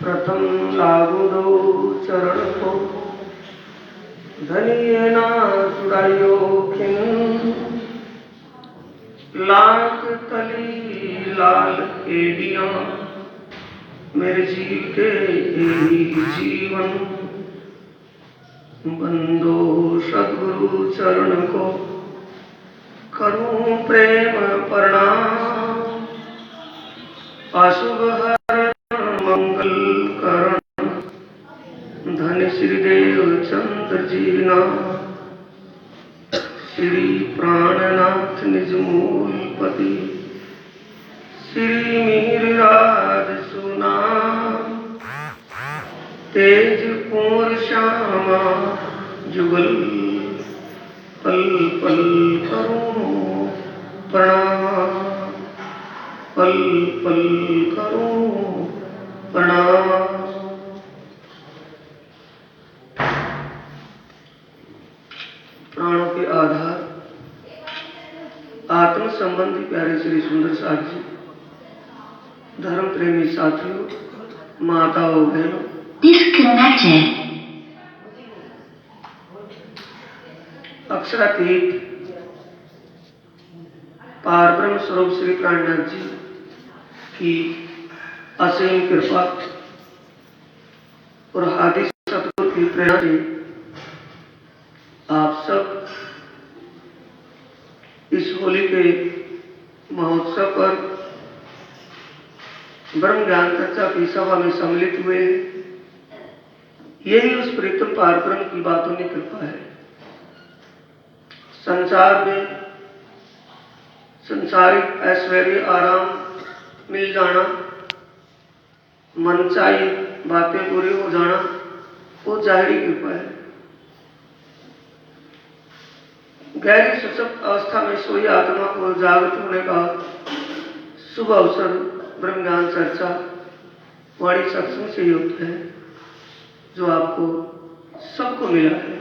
प्रथम लागू दो चरण को धनिये ना छुड़ाइयो खिन लाख तली लाल एडिया मेरे जी के जीवन बंदो सद्गुरु चरण को करूं प्रेम प्रणाम अशुभ हरण मंगल करण धन श्रीदेव चंद्र जी ना श्री प्राणनाथ निज मूलपति श्री मीरराज सुना तेज कुंवर श्यामा जुगल पल पल करूं प्रणाम पल पल करूं प्रणाम। प्राणों के आधार आत्म संबंधी प्यारे श्री सुंदर साथ जी, धर्म प्रेमी साथियों, माताओं बहनों, Disconnected. अक्षरातीत पार ब्रह्म स्वरूप श्री प्राणनाथ जी की असीम कृपा और हादी सतगुरु की प्रेरणा से आप सब इस होली के महोत्सव पर ब्रह्म ज्ञान चर्चा की सभा में सम्मिलित हुए। यही उस प्रीतम पार ब्रह्म की बातों की कृपा है। संसार में संसारिक ऐश्वर्य आराम मिल जाना, मनचाही बातें पूरी हो जाना, वो जाहिरी कृपा है। गहरी सुषुप्त अवस्था में सोई आत्मा को जागृत होने का शुभ अवसर ब्रह्म ज्ञान चर्चा वाणी सत्संग से युक्त है, जो आपको सबको मिला है।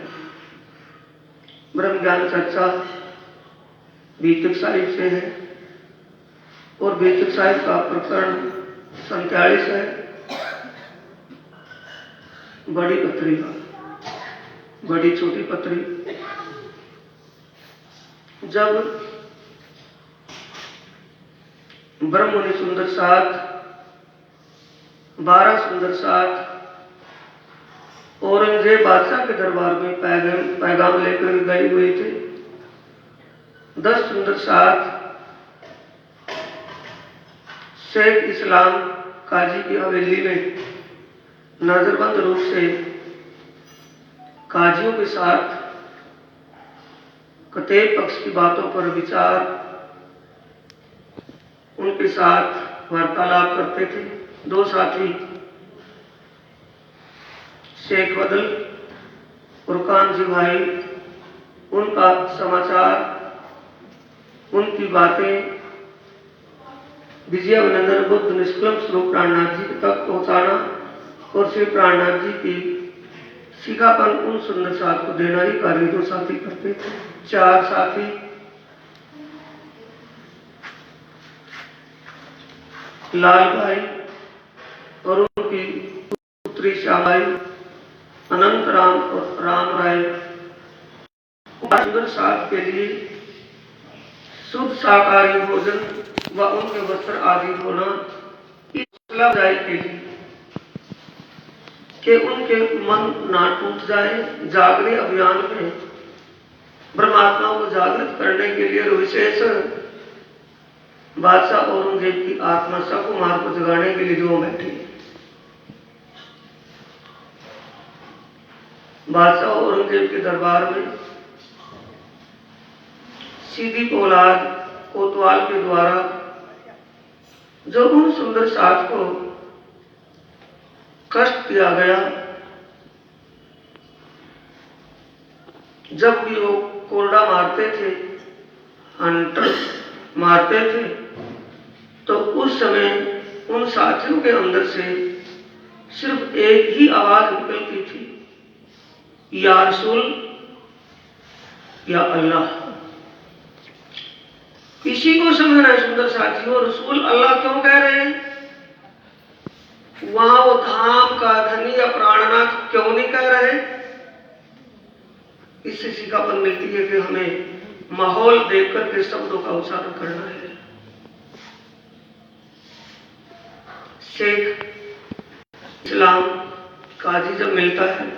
ब्रह्म ज्ञान चर्चा बीतक साहिब से है और बीतक साहिब का प्रकरण 47 है। बड़ी पत्री का, बड़ी छोटी पत्री। जब ब्रह्ममुनि सुंदर साथ 12 सुंदर साथ औरंगजेब बादशाह के दरबार में पैगाम लेकर गए हुए थे, 10 सुंदर साथ शेख इस्लाम काजी की हवेली में नजरबंद रूप से काजियों के साथ कते पक्ष की बातों पर विचार, उनके साथ वार्तालाप करते थे। 2 साथी शेख बदल और कानजी भाई, उनका समाचार, उनकी बातें विजयानंदन बुद्ध निष्कलम स्वरूप प्राणनाथ जी तक पहुंचाना और श्री प्राणनाथ जी की शिखापन उन सुंदर साथ को देना ही कार्य 2 साथी करते थे। 4 साथी लाल भाई और उनकी पुत्री श्यामाई, अनंत राम और राम राय, सुंदर साथ के लिए शुद्ध शाकाहारी भोजन व उनके वस्त्र आदि होना इस सलाह के लिए कि उनके मन ना टूट जाए। जागने अभियान में ब्रह्मात्माओं को जागृत करने के लिए विशेष बादशाह औरंगजेब की आत्मा सकुमार को जगाने के लिए जो बैठी। बादशाह औरंगजेब के दरबार में सीधी औलाद कोतवाल के द्वारा जो उन सुंदर साथ को कष्ट दिया गया, जब भी वो कोरडा मारते थे, हंटर मारते थे, तो उस समय उन साथियों के अंदर से सिर्फ एक ही आवाज निकलती थी, या रसूल या अल्लाह। इसी को समझना है सुंदर साथियों। रसूल अल्लाह क्यों कह रहे प्राणनाथ क्यों नहीं कह रहे? इससे सीखापन मिलती है कि हमें माहौल देख करके शब्दों का उच्चारण करना है। शेख इस्लाम काजी जब मिलता है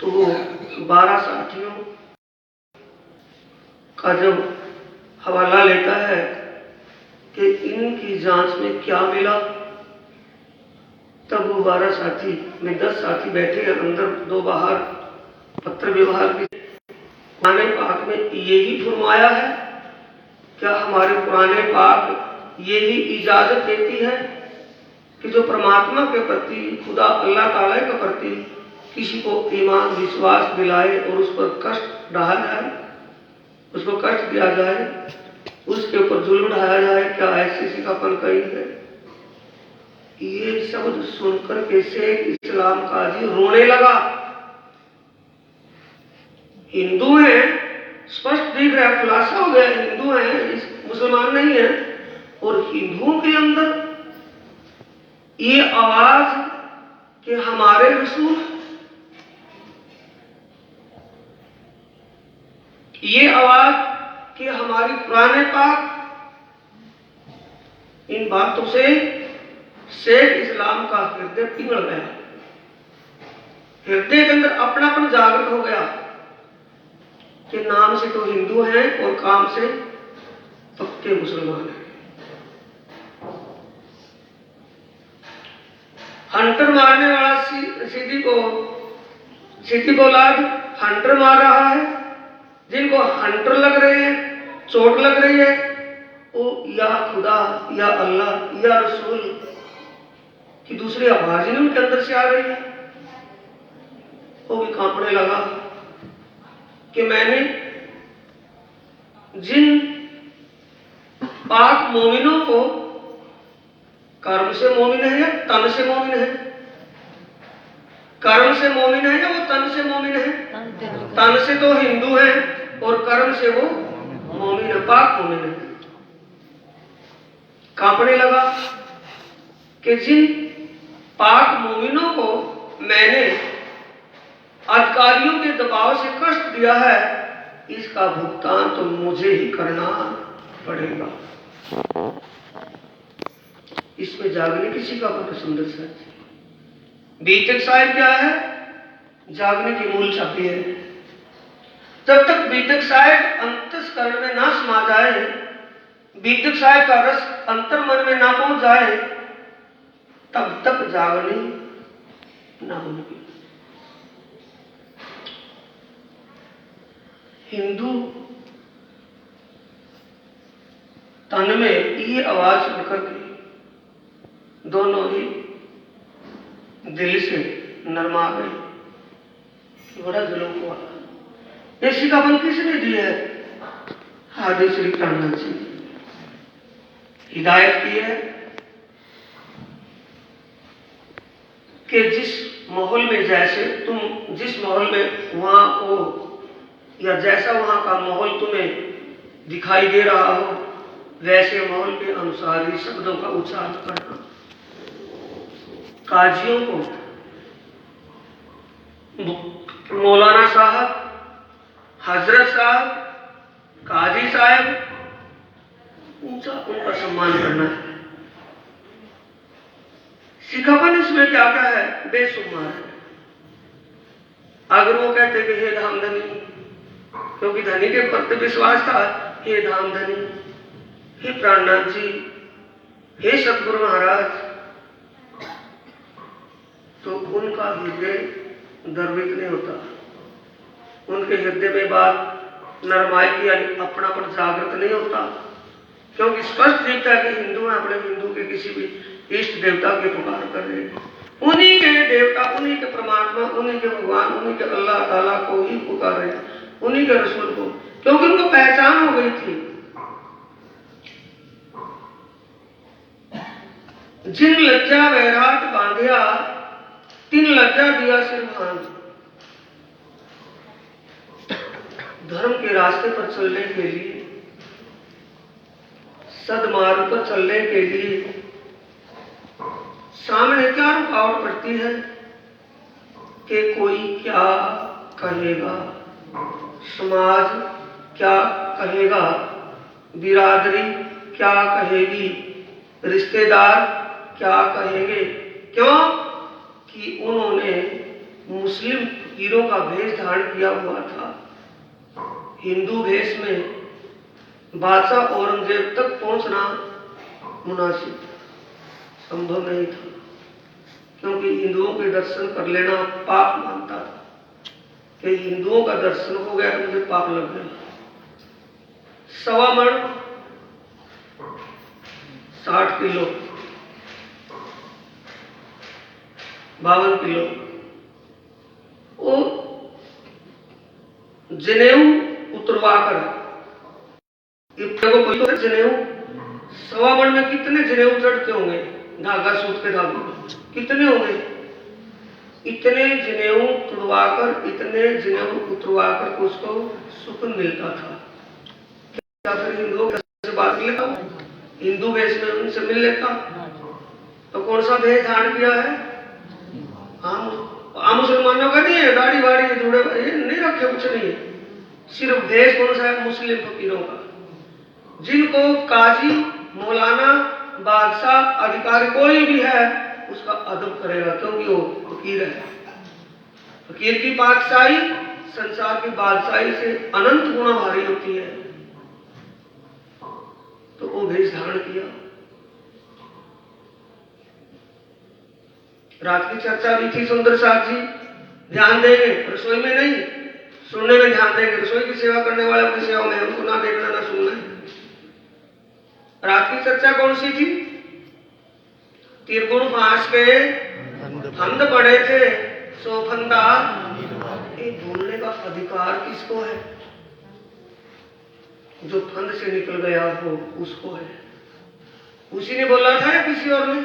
तो वो 12 साथियों का जब हवाला लेता है कि इनकी जांच में क्या मिला, तब वो 12 साथी में 10 साथी बैठे हैं अंदर, 2 बाहर। पत्र व्यवहार की पुराने पाक में यही फरमाया है? क्या हमारे पुराने पाक यही इजाजत देती है कि जो परमात्मा के प्रति, खुदा अल्लाह ताला के प्रति किसी को ईमान विश्वास दिलाए और उस पर कष्ट डाला जाए, उसको कष्ट दिया जाए, उसके ऊपर जुल्म ढाया जाए, क्या ऐसी सिखापन कही है? ये शब्द सुनकर के शेख इस्लाम काजी रोने लगा। हिंदू हैं, स्पष्ट दिख रहा है, खुलासा हो गया, हिंदू हैं, मुसलमान नहीं है। और हिंदुओं के अंदर ये आवाज कि हमारे रसूल, ये आवाज कि हमारी पुराने पाक, इन बातों से शेख इस्लाम का हृदय पिघल गया। हृदय के अंदर अपनापन जागृत हो गया कि नाम से तो हिंदू हैं और काम से पक्के मुसलमान हैं। हंटर मारने वाला सीधी औलाद हंटर मार रहा है, जिनको हंटर लग रहे हैं, चोट लग रही है, वो या खुदा या अल्लाह या रसूल की दूसरी आवाज ही उनके अंदर से आ रही है। वो भी कांपने लगा कि मैंने जिन पाक मोमिनों को, कर्म से मोमिन है या तन से मोमिन है? कर्म से मोमिन है या वो तन से मोमिन है? तन से तो हिंदू है और कर्म से वो मोमिन है, पाक मोमिन है। कांपने लगा कि जिन पाक मोमिनों को मैंने अधिकारियों के दबाव से कष्ट दिया है, इसका भुगतान तो मुझे ही करना पड़ेगा। इसमें जागने किसी का बड़ा सुंदर सा बीतक साहिब क्या है? जागने की मूल छापी है। जब तक बीतक साहिब अंतस्करण में ना समा जाए, बीतक साहिब का रस अंतर मन में ना पहुंच जाए, तब तक जागनी ना होगी। हिंदू तन में ये आवाज सुनकर के दोनों ही दिल से नरमा गए कि बड़ा जुल्म हुआ। ये सिखापन किसने दी है? हादी श्री प्राणनाथ जी हिदायत की है कि जिस माहौल में, जैसे तुम जिस माहौल में वहां हो या जैसा वहां का माहौल तुम्हें दिखाई दे रहा हो, वैसे माहौल के अनुसार ही शब्दों का उच्चारण करना। काजियों को मौलाना साहब, हजरत साहब, काजी साहब ऊंचा उनका सम्मान करना है। सिखापन इसमें क्या क्या है? बेशुमार है। अगर वो कहते कि हे धामधनी, क्योंकि धनी के प्रति विश्वास था, हे धामधनी, हे प्राणनाथ जी, हे सतगुरु महाराज, तो उनका हृदय गर्वित नहीं होता। उनके हृदय में बात नरमाई की यानी अपनापन जागृत नहीं होता, क्योंकि स्पष्ट दिखता है कि हिंदू है, अपने हिंदू के किसी भी इष्ट देवता की पुकार कर रहे हैं। उन्हीं के देवता, उन्हीं के परमात्मा, उन्हीं के भगवान, उन्हीं के अल्लाह ताला को ही पुकार रहे हैं, उन्हीं के रसूल को, क्योंकि उनको पहचान हो गई थी। जिन लज्जा वैराट बांधिया, तीन लज्जा दिया सिर भान। धर्म के रास्ते पर चलने के लिए, सदमार्ग पर चलने के लिए सामने क्या रुकावट पड़ती है कि कोई क्या कहेगा, समाज क्या कहेगा, बिरादरी क्या कहेगी, रिश्तेदार क्या कहेंगे। क्यों कि उन्होंने मुस्लिम फकीरों का भेष धारण किया हुआ था। हिंदू भेष में बादशाह औरंगजेब तक पहुंचना मुनासिब संभव नहीं था, क्योंकि हिंदुओं के दर्शन कर लेना पाप मानता था कि हिंदुओं का दर्शन हो गया तो मुझे पाप लग गया। 1.25 मण 60 किलो 52 किलो वो जनेऊ उतरवाकर, कोई तो जनेऊ 1.25 मण में कितने जनेऊ चढ़ते होंगे, धागा सूत के धागे कितने होंगे, इतने जनेऊ तुड़वाकर, इतने जनेऊ उतरवाकर उसको सुकून मिलता था। क्या फिर हिंदुओं से बात मिलता, हिंदू वेश में उनसे मिल लेता, तो कौन सा भेष धारण किया है? आम मुसलमानों का नहीं है, दाढ़ी वाड़ी जुड़े नहीं रखे, कुछ नहीं है। सिर्फ भेष कौन सा है? मुस्लिम फकीरों का, जिनको काजी, मौलाना, बादशाह, अधिकारी कोई भी है उसका अदब करेगा, क्योंकि वो फकीर है। फकीर की बादशाही संसार की बादशाही से अनंत गुना भारी होती है। तो वो भेष धारण किया। रात की चर्चा भी थी। सुंदर साथ जी ध्यान देंगे, रसोई में नहीं, सुनने में ध्यान देंगे। रसोई की सेवा करने वाले अपनी सेवा में, हमको ना देखना ना सुनना है। रात की चर्चा कौन सी थी? त्रिगुण फांस के फंद पड़े थे, सो फंदा बोलने का अधिकार किसको है? जो फंद से निकल गया हो उसको है। उसी ने बोला था या किसी और ने?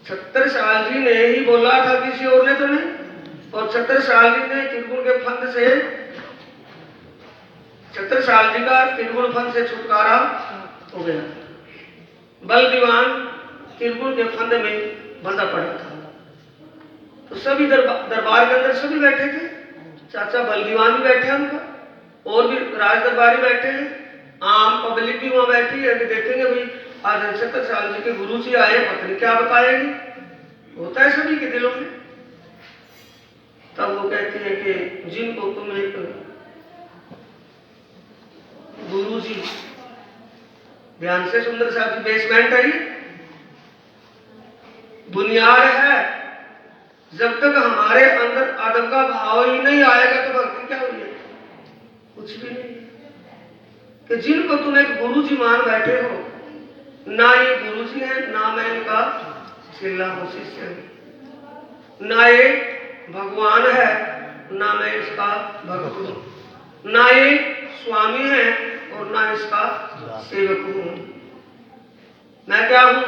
76 जी ने ही बोला था, किसी और ने तो नहीं। और 76 जी ने त्रिगुण के फंद से, 76 जी का त्रिगुण फंद से छुटकारा हो गया। बल दीवान त्रिगुण के फंद में बंधा पड़ा था। तो सभी दरबार के अंदर सभी बैठे थे। चाचा बल दीवान भी बैठे हैं उनका, और भी राज दरबारी बैठे हैं, आम पब्लिक भी वहां बैठी है। देखेंगे भाई आज 76 जी के गुरु जी आए, पता नहीं क्या बताएंगे। होता है सभी के दिलों में। तब वो कहते हैं कि जिनको तुम एक गुरु जी, ध्यान से सुंदर साहब जी, बेसमेंट है, बुनियाद है। जब तक हमारे अंदर आदम का भाव ही नहीं आएगा तो भक्ति क्या हुई है? कुछ भी नहीं। कि जिनको तुम एक गुरु जी मान बैठे हो, ना ये गुरु जी है, ना मैं इनका चिल्ला हूं, शिष्य हूं, ना ये भगवान है, ना मैं इसका भक्त हूं, ना ये स्वामी है और ना इसका सेवक हूं। मैं क्या हूं?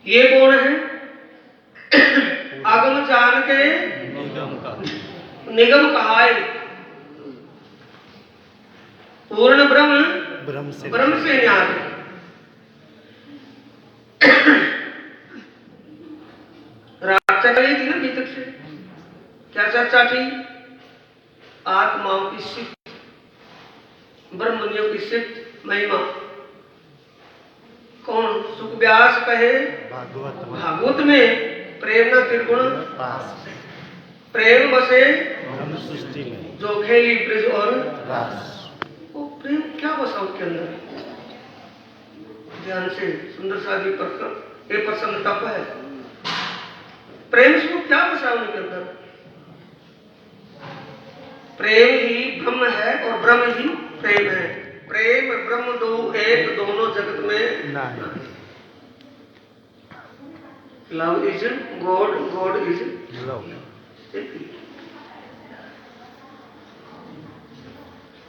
ये कौन है? आगम जान के निगम कहाए, पूर्ण ब्रह्म से न्याय। चर्चा ये थी ना भीतर से। क्या चर्चा थी? आत्माओं की सिद्ध, ब्रह्मनियों की सिद्ध महिमा। कौन? सुख व्यास कहे भागवत में, प्रेम न त्रिगुण प्रेम बसे जो खेली ब्रज और वो प्रेम क्या बसा उसके अंदर? ध्यान से सुंदर सा जी ये प्रसन्न तप है। प्रेम से क्या बसा उनके अंदर? प्रेम ही ब्रह्म है और ब्रह्म ही प्रेम है। प्रेम ब्रह्म दो एक, दोनों जगत में नहीं। Love is God, God is love.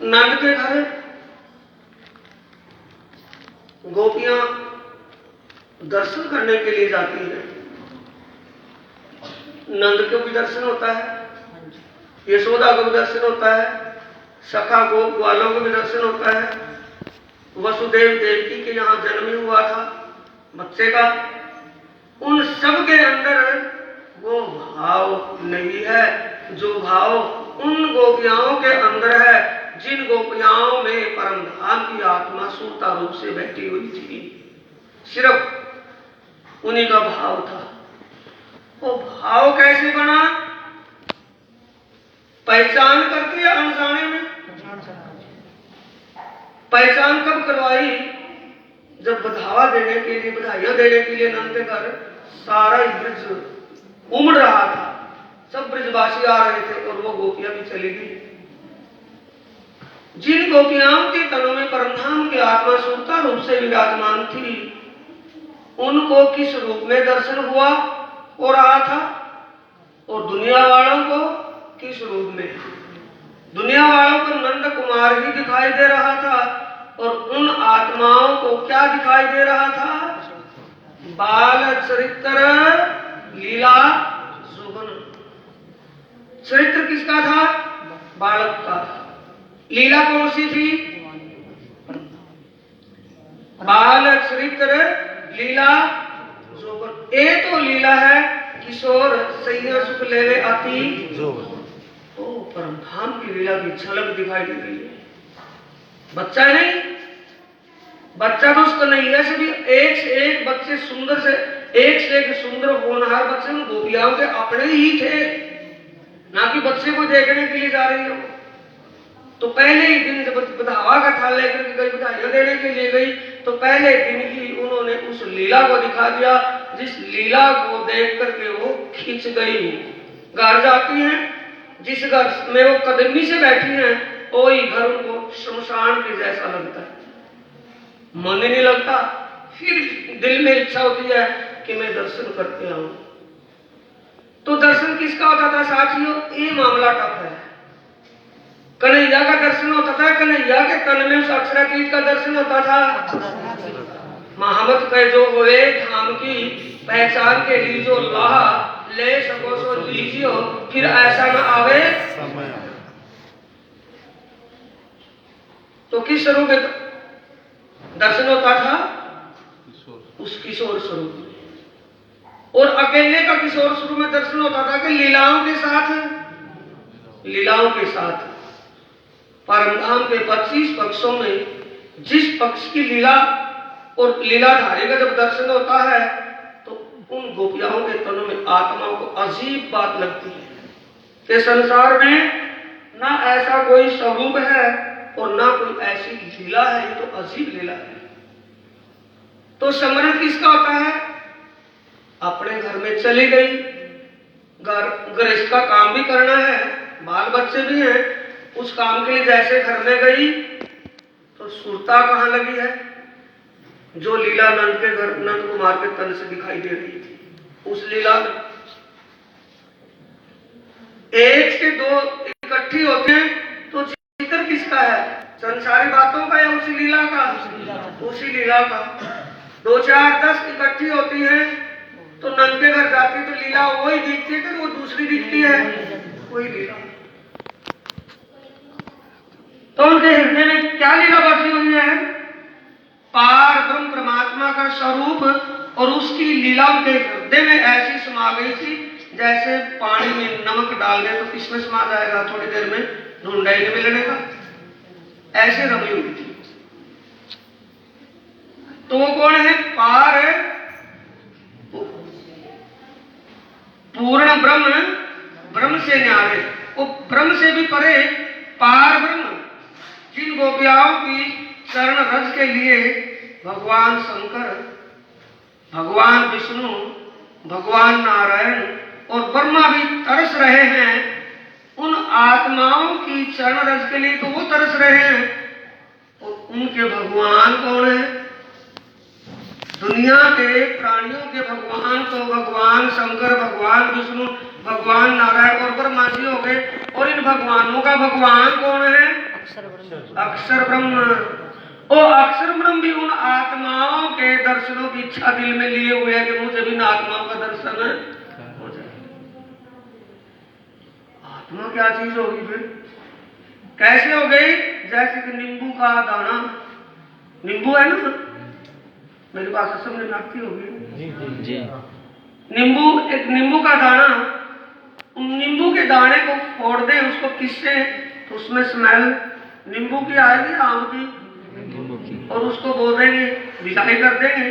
Nand के घर गोपियां दर्शन करने के लिए जाती हैं। नंद को भी दर्शन होता है, यशोदा को भी दर्शन होता है, सखा गोप ग्वालों को भी दर्शन होता है। वसुदेव देवकी के यहाँ जन्म हुआ था बच्चे का, उन सब के अंदर वो भाव नहीं है जो भाव उन गोपियाओं के अंदर है जिन गोपियाओं में परम धाम की आत्मा सूता रूप से बैठी हुई थी। सिर्फ उन्हीं का भाव था। वो भाव कैसे बना? पहचान करके या अनजाने में? पहचान कब करवाई? जब बधावा देने के लिए, बधाइयां देने के लिए नंद के घर सारा ही ब्रज उमड़ रहा था, सब ब्रजवासी आ रहे थे और वो गोपियां भी चली गई। जिन गोपियाओं के तनों में परमधाम की आत्मा सूता रूप से विराजमान थी, उनको किस रूप में दर्शन हुआ हो रहा था और दुनिया वालों को किस रूप में? दुनिया वालों को नंद कुमार ही दिखाई दे रहा था और उन आत्माओं को क्या दिखाई दे रहा था? बाल चरित्र लीला शोभन। चरित्र किसका था? बालक का। लीला कौन सी थी? बाल चरित्र लीला शोभन। ये तो लीला है किशोर सैया सुख लेवे अति ओ परमधाम की लीला की झलक दिखाई दे रही है। बच्चा नहीं, बच्चा तो उसका नहीं है, सभी एक से एक बच्चे सुंदर से एक सुंदर होनहार बच्चे उन गोपियाओं के अपने ही थे, ना कि बच्चे को देखने के लिए जा रही हो। तो पहले ही दिन जब बधावा का थाल लेकर के गई, बधाइयां देने के लिए गई, तो पहले दिन ही उन्होंने उस लीला को दिखा दिया जिस लीला को देख करके वो खींच गई। घर जाती हैं, जिस घर में वो कदमी से बैठी हैं, वही घर उनको शमशान के जैसा लगता है, मन नहीं लगता। फिर दिल में इच्छा होती है कि मैं दर्शन करके आऊं। तो दर्शन किसका होता था साथियों? ये मामला टफ है। कन्हैया का दर्शन होता था, कन्हैया के तन में उस अक्षरातीत का दर्शन होता था। महामत कह जो होए धाम की पहचान के लिए जो लाहा ले सको सो लीजियो, फिर ऐसा न आवे समय। तो किस स्वरूप में दर्शन होता था? उस किशोर स्वरूप में। और अकेले का किशोर स्वरूप में दर्शन होता था कि लीलाओं के साथ, लीलाओं के साथ परमधाम के 25 पक्षों में जिस पक्ष की लीला और लीलाधारी का जब दर्शन होता है तो उन गोपियाओं के तनों में आत्माओं को अजीब बात लगती है कि संसार में ना ऐसा कोई स्वरूप है और ना कोई ऐसी लीला है, ये तो अजीब लीला है। तो स्मरण किसका होता है? अपने घर में चली गई, गृहस्थ का काम भी करना है, बाल बच्चे भी हैं, उस काम के लिए जैसे घर में गई तो सुरता कहां लगी है? जो लीला नंद के घर, नंद कुमार के तन से दिखाई दे रही थी, उस लीला में एक से दो इकट्ठी होते हैं तो चित्र किसका है? संसारी बातों का या उसी लीला का? उसी लीला का। 2 4 10 इकट्ठी होती है तो नंद के घर जाती तो लीला वही दिखती है कि वो दूसरी दिखती है? वही लीला। तो उनके हृदय में क्या लीला बसी हुई है? पार ब्रह्म परमात्मा का स्वरूप, और उसकी लीला उनके हृदय में ऐसी समा गई थी जैसे पानी में नमक डाल दे तो किसमें समा जाएगा, थोड़ी देर में ढूंढा ही नहीं मिलने का, ऐसे रमी हुई थी। तो वो कौन है? पार पूर्ण ब्रह्म, ब्रह्म से न्यारे, वो ब्रह्म से भी परे पार ब्रह्म, जिन गोपियाओं की चरण रज के लिए भगवान शंकर, भगवान विष्णु, भगवान नारायण और ब्रह्मा भी तरस रहे हैं, उन आत्माओं की चरण रज के लिए तो वो तरस रहे हैं। और उनके भगवान कौन है? दुनिया के प्राणियों के भगवान तो भगवान शंकर, भगवान विष्णु, भगवान नारायण और ब्रह्मा जी हो गए, और इन भगवानों का भगवान कौन है? अक्षर ब्रह्म। ओ अक्षर ब्रह्म भी उन आत्माओं के दर्शनों की इच्छा दिल में लिए हुए है कि मुझे भी आत्माओं का दर्शन हो जाए। आत्मा क्या चीज होगी फिर? कैसे हो गई? जैसे कि नींबू का दाना, नींबू है ना, मेरी बात समझ में आती होगी जी। एक नींबू का दाना, नींबू के दाने को फोड़ दें उसको किससे, तो उसमें स्मेल नींबू की आएगी, आम की, और उसको बोल देंगे, विदाई कर देंगे,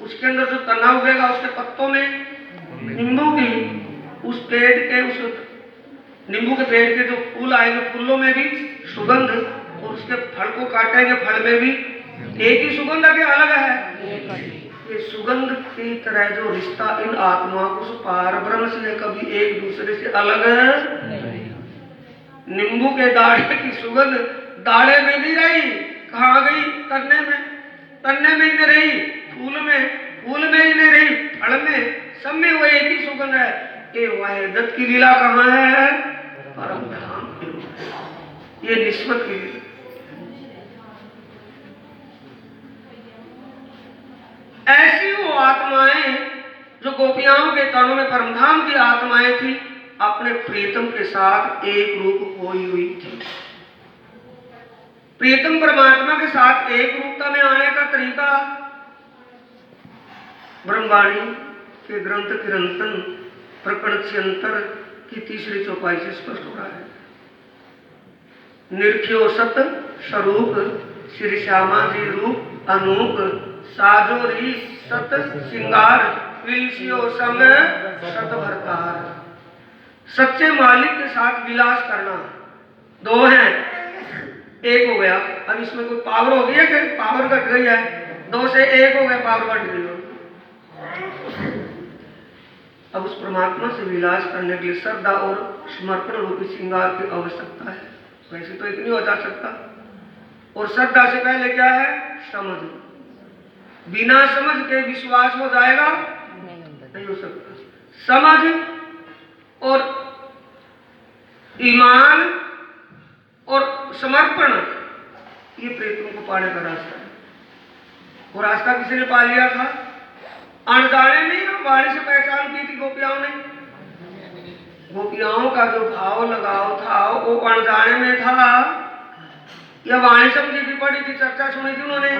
उसके अंदर जो तना उगेगा उसके पत्तों में नींबू की, उस पेड़ के, उस नींबू के पेड़ के जो फूल आएंगे फूलों में भी सुगंध, और उसके फल को काटेंगे फल में भी एक ही सुगंध है, अलग है। ये सुगंध की तरह जो रिश्ता इन आत्माओं को उस पार ब्रह्म से है, कभी एक दूसरे से अलग है। नींबू के दाढ़े की सुगंध दाढ़े में नहीं रही, कहाँ गई, तन्ने में ही नहीं रही, फूल में ही नहीं रही, फल में, सब में वो एक ही सुगंध है। ये वहदत की लीला कहाँ है, परम धाम की लीला, ये निस्बत की लीला। ऐसी वो आत्माएं जो गोपियाओं के तनों में परमधाम की आत्माएं थी, अपने प्रीतम के साथ एक रूप होई हुई थी। प्रीतम परमात्मा के साथ एक रूपता में आने का तरीका ब्रह्मवाणी के ग्रंथ किरंतन प्रकरण 76 की तीसरी चौपाई से स्पष्ट हो रहा है। निर्ख्यो सत स्वरूप श्री श्यामा जी रूप अनूप, साजोरी सत सिंगार विलसियो संग सत भरतार। सच्चे मालिक के साथ विलास करना, दो हैं, एक हो गया। अब इसमें कोई पावर हो गई है कि पावर घट गई है, दो से एक हो गया, पावर घट गई हो। अब उस परमात्मा से विलास करने के लिए श्रद्धा और समर्पण रूपी श्रृंगार की आवश्यकता है। वैसे तो इतनी हो जा सकता, और श्रद्धा से पहले क्या है, समझ। बिना समझ के विश्वास हो जाएगा, नहीं हो सकता। समझ और ईमान और समर्पण, ये प्रेतों को पाने का रास्ता है। वो रास्ता किसी ने पा लिया था, अनजाने में वाणी से पहचान की थी गोपियाओं ने। गोपियाओं का जो भाव लगाव था वो अनजाने में था, या वाणी समझी थी, पढ़ी थी, चर्चा सुनी थी उन्होंने,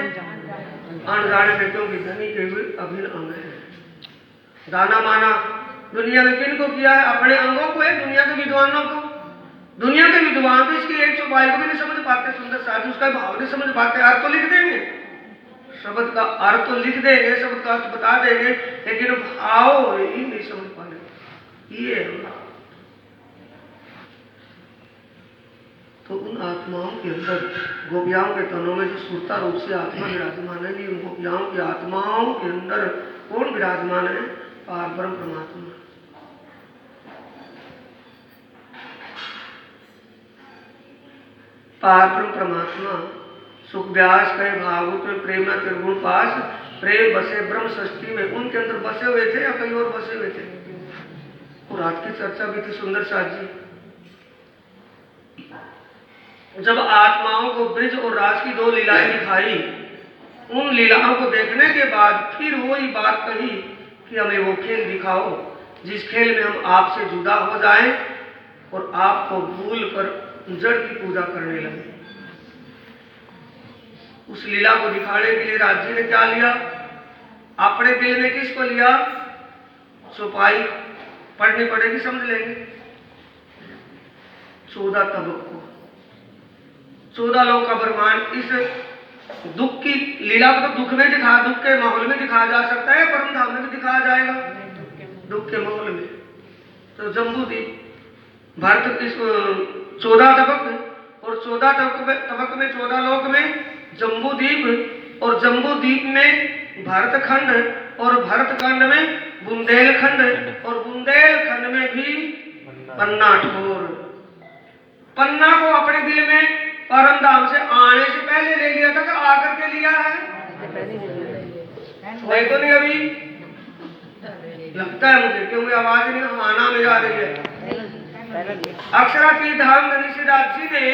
अनजाने में, क्योंकि धनी के भी अभिन्न अंग है। दाना माना दुनिया में किन को किया है, अपने अंगों को है, दुनिया के विद्वानों को। दुनिया के विद्वान तो इसकी एक चौपाई को भी नहीं समझ पाते, सुंदर साधु उसका भाव नहीं समझ पाते। अर्थ तो लिख देंगे, शब्द का अर्थ तो लिख देंगे, शब्द का अर्थ बता देंगे, लेकिन भाव ही नहीं समझ पाएंगे। ये तो उन आत्माओं के अंदर, गोपियाओं के तनों में जो सुरता रूप से आत्मा विराजमान है, उन गोपियाओं की आत्माओं के अंदर कौन विराजमान है, पारब्रह्म परमात्मा। पारब्रह्म परमात्मा सुख व्यास कहे भागवत में प्रेम न त्रिगुण पास, प्रेम बसे ब्रह्म सृष्टि में, उनके अंदर बसे हुए थे या कहीं और बसे हुए थे। और रात की चर्चा भी थी सुंदर साथ जी। जब आत्माओं को ब्रिज और रास की दो लीलाएं दिखाई, उन लीलाओं को देखने के बाद फिर वही बात कही कि हमें वो खेल दिखाओ जिस खेल में हम आपसे जुदा हो जाएं और आपको भूल कर जड़ की पूजा करने लगे। उस लीला को दिखाने के लिए राज जी ने क्या लिया, अपने दिल में किसको लिया, चौपाई पढ़नी पड़ेगी, समझ लेंगे। 14 तबक को, 14 लोग का ब्रह्मांड। इस दुख की लीला को तो दुख में दिखा, दुख के माहौल में दिखाया जा सकता है, परम धाम में भी दिखाया जाएगा, दुख के माहौल में। तो जम्बूद्वीप भारत इस 14 तबक, और 14 तबक में 14 लोक में जम्बूद्वीप, और जम्बूद्वीप में भारत खंड, और भारत खंड में बुंदेलखंड, और बुंदेलखंड में भी पन्ना ठोर। पन्ना को अपने दिल में परम धाम से आने से पहले ले लिया था कि आकर के लिया है, नहीं तो नहीं। अभी लगता है मुझे, क्योंकि आवाज नहीं आना में जा रही है। अक्षरा की धाम ऋषिराज जी ने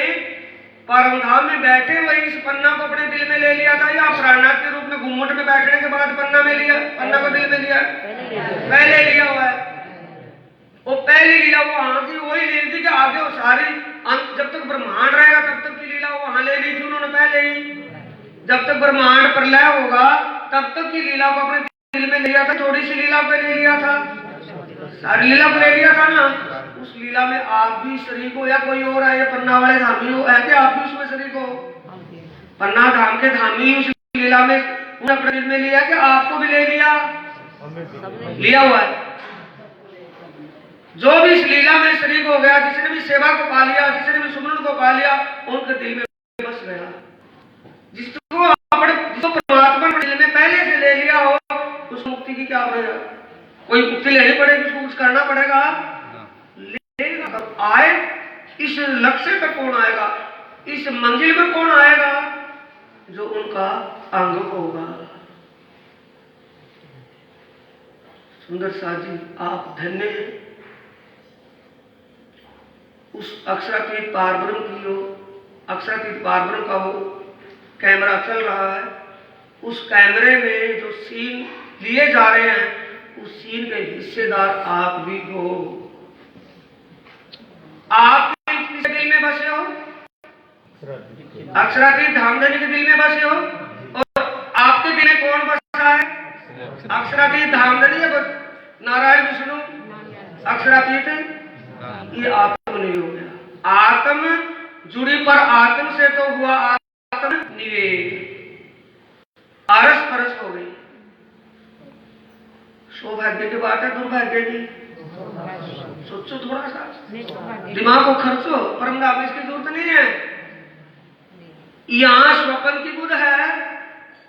परम धाम में बैठे हुए इस पन्ना को अपने दिल में ले लिया था, या प्राणनाथ के रूप में घुम्मट में बैठने के बाद पन्ना में लिया, पन्ना को दिल में लिया, पहले लिया हुआ है। वो पहली लीला वो वहां की वही ली थी कि आगे वो सारी जब तक ब्रह्मांड रहेगा तब तक की लीला वो वहां ले ली थी उन्होंने पहले ही। जब तक ब्रह्मांड प्रलय होगा तब तक की लीला को अपने दिल में लिया था, थोड़ी सी लीला पे ले लिया था, सारी लीला पे ले लिया था ना। उस लीला में आप भी शरीक हो या कोई और है, पन्ना वाले धामी हो, है कि आप भी उसमें शरीक हो? पन्ना धाम के धामी उस लीला में अपने दिल में लिया कि आपको भी ले लिया? लिया हुआ है। जो भी इस लीला में शरीक हो गया, जिसने भी सेवा को पा लिया, जिसने भी सुमरन को पा लिया, उनके दिल में बस गया। जिसको परमात्मा ने दिल में पहले से ले लिया हो, उस मुक्ति की क्या वजह? कोई मुक्ति लेनी पड़ेगी, उसको कुछ करना पड़ेगा, लेगा। आए इस लक्ष्य पर कौन आएगा, इस मंजिल पर कौन आएगा? जो उनका अंग होगा। सुंदर साथ जी, आप धन्य हैं। उस अक्षरातीत पारब्रह्म की हो, अक्षरातीत पारब्रह्म का हो कैमरा चल रहा है। उस कैमरे में जो सीन लिए जा रहे हैं, उस सीन के हिस्सेदार आप भी हो। आप किस दिल में बसे हो? अक्षरातीत धामधनी के दिल में बसे हो। और आपके दिल में कौन बसा है? अक्षरातीत धामधनी है, नारायण विष्णु अक्षरातीत है। ये आत्म नहीं हो गया। आत्म जुड़ी पर आत्म से तो हुआ आत्म निवेद, आरस परस हो गई। सौभाग्य की बात है, दुर्भाग्य की? सोचो थोड़ा सा, दिमाग को खर्चो। परम धाम इसकी जरूरत नहीं है। यहाँ स्वप्न की बुद्ध है,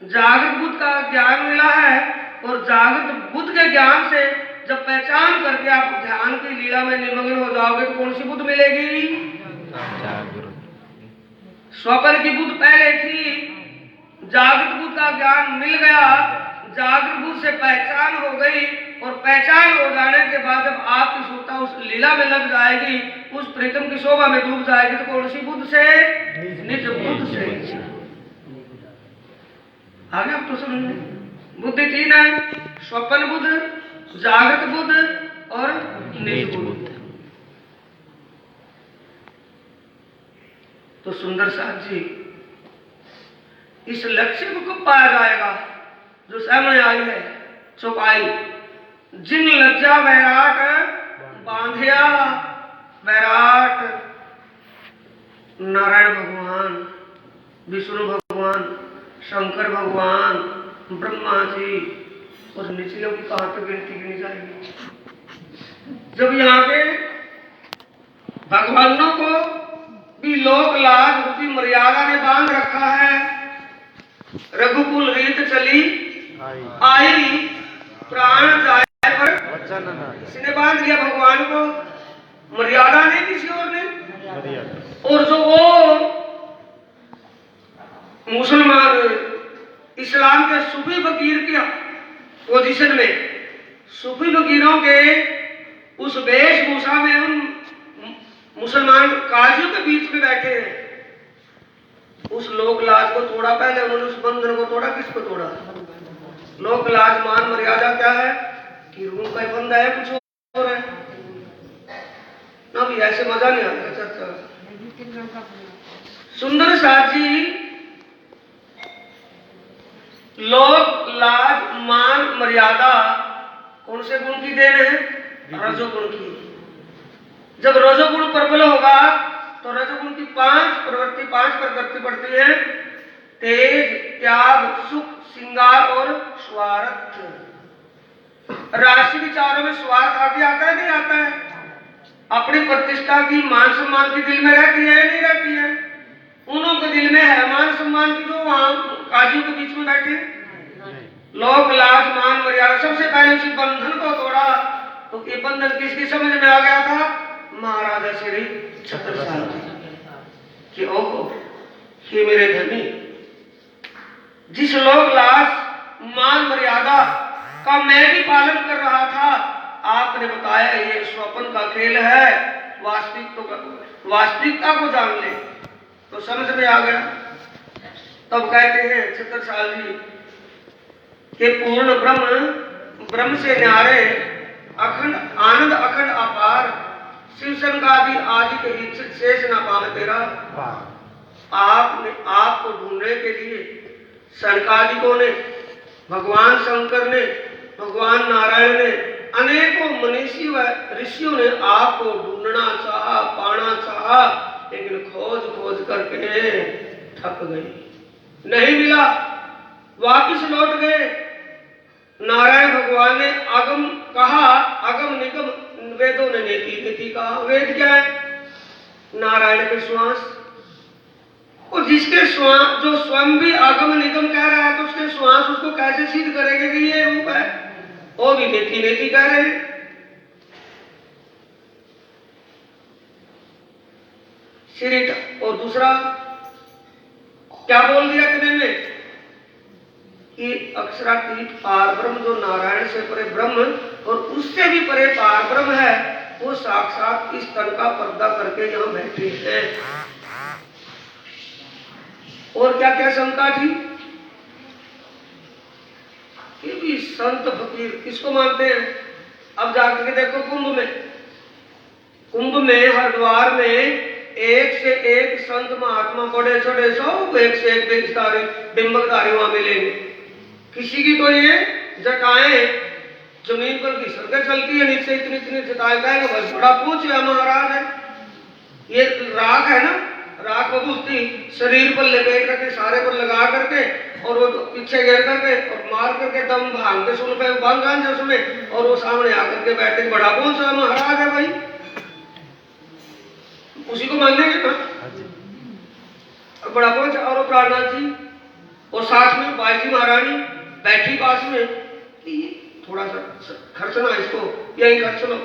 जागृत बुद्ध का ज्ञान मिला है, और जागृत बुद्ध के ज्ञान से जब पहचान करके आप ध्यान की लीला में निमग्न हो जाओगे तो कौन सी बुद्ध मिलेगी? स्वप्न की बुद्ध पहले थी, जागृत बुद्ध का ज्ञान मिल गया, जागृत बुद्ध से पहचान हो गई, और पहचान हो जाने के बाद जब आपकी सुरता उस लीला में लग जाएगी, उस प्रीतम की शोभा में डूब जाएगी, तो कौन सी बुद्ध से? निज बुद्ध से। आगे आप तो समझ, बुद्धि तीन है, स्वप्न बुद्ध, जागृत बुद्ध और निज बुद्ध। तो सुंदर साथ जी, इस लक्ष्य को कब पाया जाएगा? जो सामने आई है चौपाई, जिन लज्जा वैराट बांधिया वैराट, नारायण भगवान, विष्णु भगवान, शंकर भगवान, ब्रह्मा जी, और निचलों की कहां तक गिनती गिनी जाएगी। जब यहाँ के भगवानों को भी लोक लाज रूपी मर्यादा ने बांध रखा है, रघुकुल रीत चली आई, प्राण जाए पर किसने बांध लिया? भगवान को। मर्यादा नहीं किसी और ने। और जो वो मुसलमान इस्लाम के सूफी फकीर की पोजीशन में, सूफी फकीरों के उस वेशभूषा में उन मुसलमान काजियों के बीच में बैठे हैं, उस लोक लाज को तोड़ा। पहले उन्होंने उस बंधन को तोड़ा। किसको तोड़ा? लोक लाज मान मर्यादा क्या है कि रूम का बंदा है, कुछ और है ना भी। ऐसे मजा नहीं आता चर्चा। सुंदर साथ जी, लोक लाज मान मर्यादा कौन से गुण की देन है? रजोगुण की। जब रजोगुण प्रबल होगा तो रजोगुण की पांच प्रवृत्ति बढ़ती है: तेज, त्याग, सुख, श्रृंगार और स्वार्थ। राशि विचारों में स्वार्थ आगे आता है, नहीं आता है? अपनी प्रतिष्ठा की, मान सम्मान की दिल में रहती है, नहीं रहती है? उन्हों के दिल में है मान सम्मान की, जो वहां काजियों के बीच में बैठे। लोक लाज मान मर्यादा, सबसे पहले उसी बंधन को तोड़ा। तो ये बंधन किसकी समझ में आ गया था? महाराजा श्री छत्रसाल कि ओहो, ये मेरे धनी, जिस लोक लाज मान मर्यादा का मैं भी पालन कर रहा था, आपने बताया ये स्वप्न का खेल है, वास्तविकता को जान ले। तो समझ में आ गया। तब कहते हैं छत्रसाल जी कि पूर्ण ब्रह्म से न्यारे, अखंड आनंद अखंड अपार, शिव शंकादि आदि के इच्छित शेष न पावे तेरा। आपको ढूंढने के लिए शंकादिकों ने, भगवान शंकर ने भगवान नारायण ने अनेकों मनीषी व ऋषियों ने आपको ढूंढना चाहा, पाना चाहा, लेकिन खोज खोज करके थक गई, नहीं मिला, वापिस लौट गए। नारायण भगवान ने आगम कहा, आगम निगम वेदों ने नीति नीति कहा। वेद क्या है? नारायण के श्वास। और जिसके श्वास, जो स्वयं भी आगम निगम कह रहा है, तो उसके श्वास उसको कैसे सिद्ध करेंगे कि ये रूप है? वो भी नीति नीति कह रहे हैं। श्री और दूसरा क्या बोल दिया इतने में कि अक्षरातीत पार ब्रह्म जो नारायण से परे ब्रह्म और उससे भी परे पार ब्रह्म है, वो साक्षात इस तन का पर्दा करके यहां बैठे हैं। और क्या क्या शंका थी कि भी संत फकीर किसको मानते हैं? अब जाकर के देखो कुंभ में हरिद्वार में एक से एक संत महात्मा बड़े छोटे सब एक से एक बिंबकधारी वहां मिलेंगे। किसी की तो ये जटाएं जमीन पर घिसर के चलती है, नीचे इतनी इतनी जटाएं का बस बड़ा पूछ है महाराज है। ये राख है ना, राख बबूती शरीर पर लपेट करके सारे पर लगा करके और वो पीछे गिर करके और मार करके दम भांग के सुन पे बांध उसमें और वो सामने आकर के बैठे बड़ा पूछ है महाराज है भाई, उसी को मानेंगे ना। और बड़ा पहुंच और वो प्राणनाथ जी और साथ में बाईजी महारानी बैठी पास में, थोड़ा सा खर्चना इसको यही खर्च लो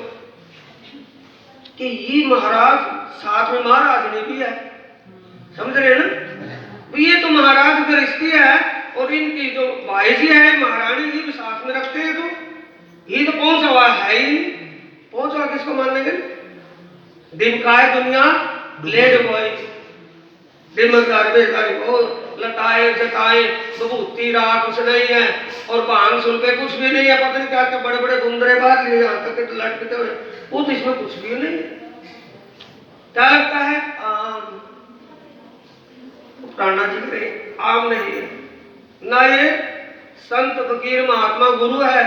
कि ये महाराज साथ में महाराज ने भी है, समझ रहे हैं ना? ये तो महाराज गृहस्थी है और इनकी जो बाईजी है महारानी जी भी साथ में रखते हैं, तो ये तो पहुंचा हुआ है ही। पहुंचा किसको मानने के? दिमकाय दुनिया लेड बॉय दिमकदार बेदारी वो लटाए जटाए बबूती राख कुछ नहीं है और भांग सुन के कुछ भी नहीं है, पता नहीं क्या क्या बड़े बड़े गुंदरे बाहर लिए यहाँ तक लटकते हुए, वो तो इसमें कुछ भी नहीं है। क्या लगता है? आम। प्राणा जी कहे आम नहीं है ना, ये संत फकीर महात्मा गुरु है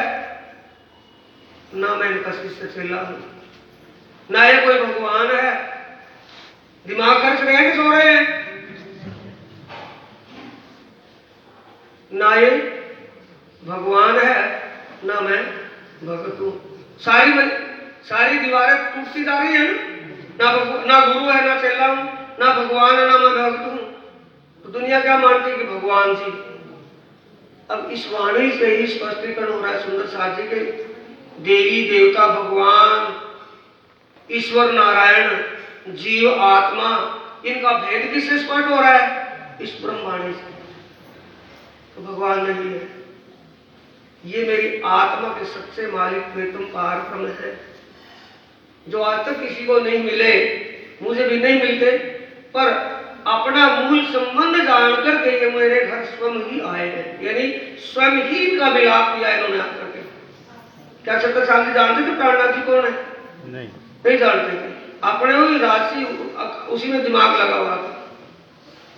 ना, मैं इनका शिष्य चेला हूं, ना ये कोई भगवान है। दिमाग खर्च रहे हैं कि सो रहे हैं? ना ये भगवान है ना मैं भगत हूं। सारी दीवारें टूटती जा रही है ना, ना गुरु है ना चेला हूं, ना भगवान है ना मैं भक्त हूं, तो दुनिया क्या मानती है कि भगवान जी। अब इस वाणी से ही स्पष्टीकरण हो रहा है सुंदर साथ जी के, देवी देवता भगवान ईश्वर नारायण जीव आत्मा इनका भेद किससे स्पष्ट हो रहा है? इस ब्रह्मवाणी से। तो भगवान नहीं है, ये मेरी आत्मा के सच्चे मालिक प्रीतम पार ब्रह्म है, जो आज तक किसी को नहीं मिले, मुझे भी नहीं मिलते, पर अपना मूल संबंध जान करके ये मेरे घर स्वयं ही आए हैं, यानी स्वयं ही इनका मिलाप किया इन्होंने आकर के। क्या छत्र शांति जानते थे प्राणनाथ जी कौन है? नहीं जानते थे। अपने हुई राशि उसी में दिमाग लगा हुआ था।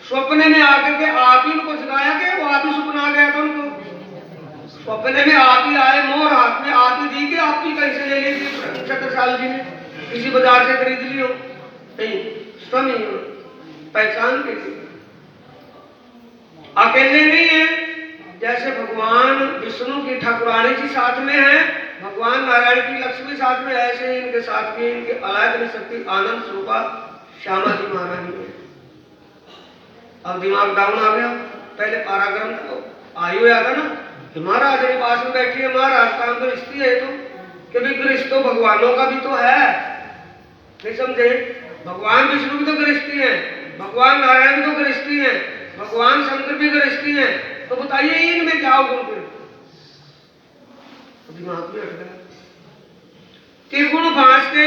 स्वप्न में आकर के आप ही उनको जगाया गया, वो आप ही सपना आ गया था उनको। स्वप्न में आप ही आए, मोर हाथ में आप ही दी कि आप ही कैसे ले ली थी छत्रसाल जी ने, किसी बाजार से खरीद ली हो? नहीं, स्वयं ही हो, पहचान के लिए अकेले नहीं है। जैसे भगवान विष्णु की ठाकुरानी जी साथ में है, भगवान नारायण की लक्ष्मी साथ में, ऐसे ही इनके साथ में इनके अलग शक्ति आनंद स्वरूपा श्यामा जी महारानी है। अब दिमाग डाउन आ गया, पहले पाराक्रम आयु हुआ था ना, महाराज के पास में बैठी है, महाराज काम तो स्त्री है, तो कभी गृहस्थ तो भगवानों का भी तो है, नहीं समझे? भगवान विष्णु भी तो गृहस्थी है, भगवान नारायण भी तो गृहस्थी है, भगवान शंकर भी गृहस्थी है, तो बताइए इनमें क्या गुण? फिर दिमाग भी हट गया। त्रिगुण फांस के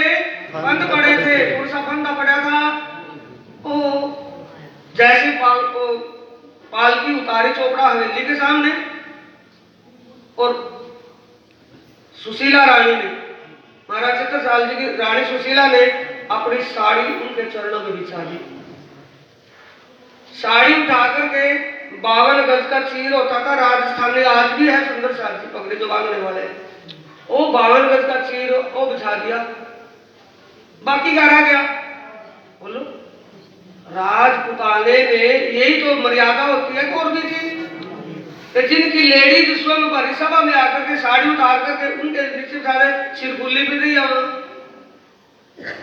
बंद पड़े थे, कौन सा फंदा पड़ा था? ओ जैसे पालकी उतारी चोपड़ा हवेली के सामने, और सुशीला रानी ने, महाराज छत्रसाल जी की रानी सुशीला ने अपनी साड़ी उनके चरणों में बिछा दी। साड़ी उठा करके 52 गज का चीर होता था राजस्थान में, आज भी है सुंदर साथ जी पगड़ी जो बांधने वाले हैं, वो 52 गज का चीर वो बिछा दिया, बाकी क्या रह गया? बोलो, राजपुताने में यही तो मर्यादा होती है। और भी थी कि जिनकी लेडीज विश्व भरी सभा में आकर के साड़ी उतार करके उनके नीचे सारे सिरफुल्ली भी नहीं आवा,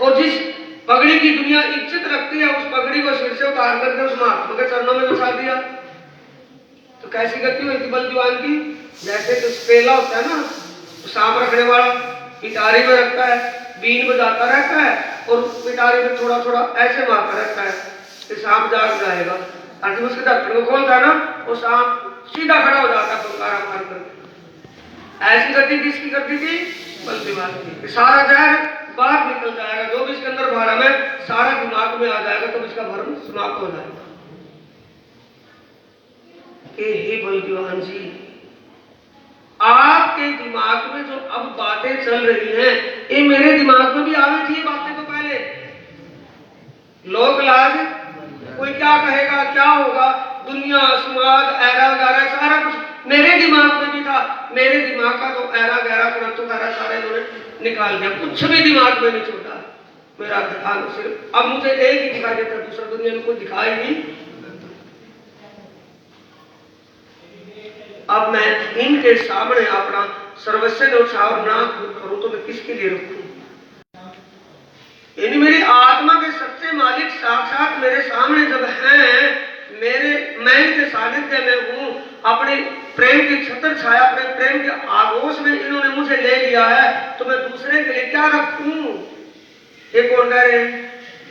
और जिस पगड़ी की दुनिया इज्जत रखती है उस पगड़ी को सिर से उतार करके उस महात्मा के चरणों में बिछा दिया। तो कैसी गति हुई थी बलदीवान की? जैसे कि पेला होता है ना, सांप रखने वाला पिटारी में रखता है, बीन बजाता रहता है और पिटारी में थोड़ा थोड़ा ऐसे मारता रहता है कि सांप जाग जाएगा। ताकि उसके ढक्कन को खोलता है ना, वो सांप सीधा खड़ा हो जाता है फुंकारा मार कर। ऐसी गति किसकी करती थी? बलदीवान की। सारा जहर बाहर निकल जाएगा, जो भी इसके अंदर भरम है सारा दिमाग में आ जाएगा, तो इसका भरम समाप्त हो जाएगा। हे बलदीवान जी, आपके दिमाग में जो अब बातें चल रही हैं, ये मेरे दिमाग में भी आ रही थी बातें तो पहले। लोक लाज, कोई क्या कहेगा, क्या होगा, दुनिया समाज ऐरा गैरा सारा कुछ मेरे दिमाग में भी था। मेरे दिमाग का तो ऐरा गैरा करतु गैरा सारे उन्होंने निकाल दिया, कुछ भी दिमाग में नहीं छोड़ा मेरा ध्यान सिर्फ। अब मुझे एक ही दिखाई देता, दूसरा दुनिया में कोई दिखाई नहीं। अब मैं इनके सामने अपना सर्वस्व न्यौछावर ना करूं तो मैं किसके लिए रुकूं? यानी मेरी आत्मा के सच्चे मालिक साक्षात मेरे सामने जब हैं, मैं इनके सानिध्य में हूं, अपने प्रेम की छत्र छाया, अपने प्रेम के आगोश में इन्होंने मुझे ले लिया है, तो मैं दूसरे के लिए क्या रखूं? ये कौन कह रहे हैं?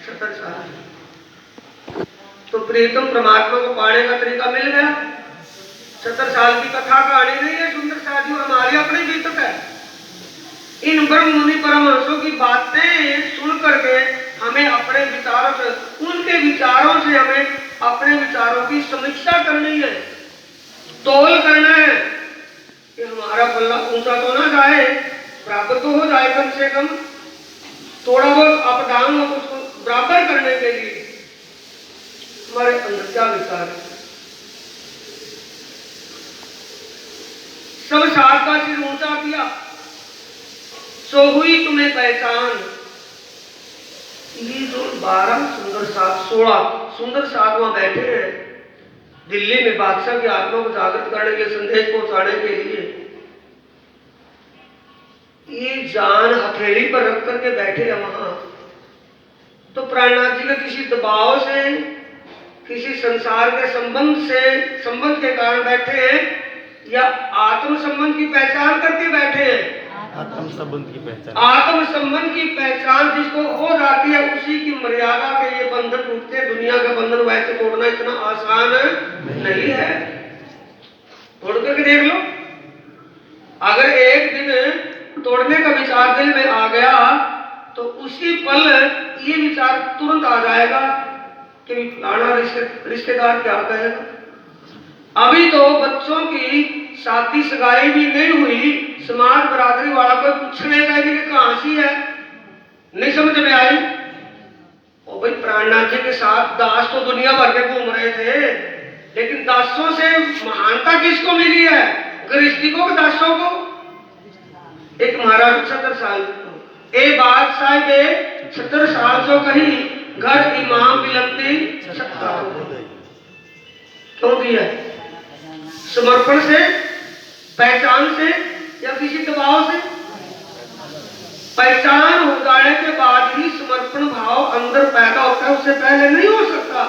छत्र छाया। तो प्रीतम परमात्मा को पाने का तरीका मिल गया। 70 साल की कथा कहानी नहीं है सुंदर साधु, हमारी अपनी बीतक है। इन ब्रह्म मुनि परमहंसों की बातें सुन करके हमें अपने विचारों से, उनके विचारों से हमें अपने विचारों की समीक्षा करनी है, तोल करना है कि हमारा पल्ला ऊंचा तो ना जाए, बराबर तो हो जाए, कम से कम थोड़ा बहुत अप डाउन हो तो उसको बराबर करने के लिए हमारे अंदर क्या विचार है। सब साथ का सिर ऊंचा किया, सो हुई तुम्हें पहचान। ये जो 12 सुंदर साथ, 16 सुंदर साथ वहां बैठे हैं दिल्ली में बादशाह की आत्मा को जागृत करने के संदेश पहुंचाने के लिए, ये जान हथेली पर रख करके बैठे हैं वहां। तो प्राणनाथ जी के किसी दबाव से, किसी संसार के संबंध के कारण बैठे हैं या आत्म संबंध की पहचान करके बैठे हैं? आत्म संबंध की पहचान। आत्म संबंध की पहचान जिसको हो जाती है उसी की मर्यादा के ये बंधन टूटते हैं। दुनिया का बंधन वैसे तोड़ना इतना आसान नहीं है, तोड़ करके देख लो। अगर एक दिन तोड़ने का विचार दिल में आ गया तो उसी पल ये विचार तुरंत आ जाएगा कि फलाना रिश्तेदार क्या कहेगा। अभी तो बच्चों की शादी सगाई भी नहीं हुई, समाज बरादरी वाला कोई पूछने का कि कहां सी है, नहीं समझ में आई। और भाई प्राणनाथ जी के साथ दास तो दुनिया भर के घूम रहे थे, लेकिन दासों से महानता किसको मिली है? गृहस्थी को, दासों को। एक महाराज 76 साल, एक बादशाह के 76 साल जो कहीं घर इमाम बिलमती क्यों दिया? समर्पण से, पहचान से या किसी दबाव से? पहचान हो जाने के बाद ही समर्पण भाव अंदर पैदा होता है, उससे पहले नहीं हो सकता।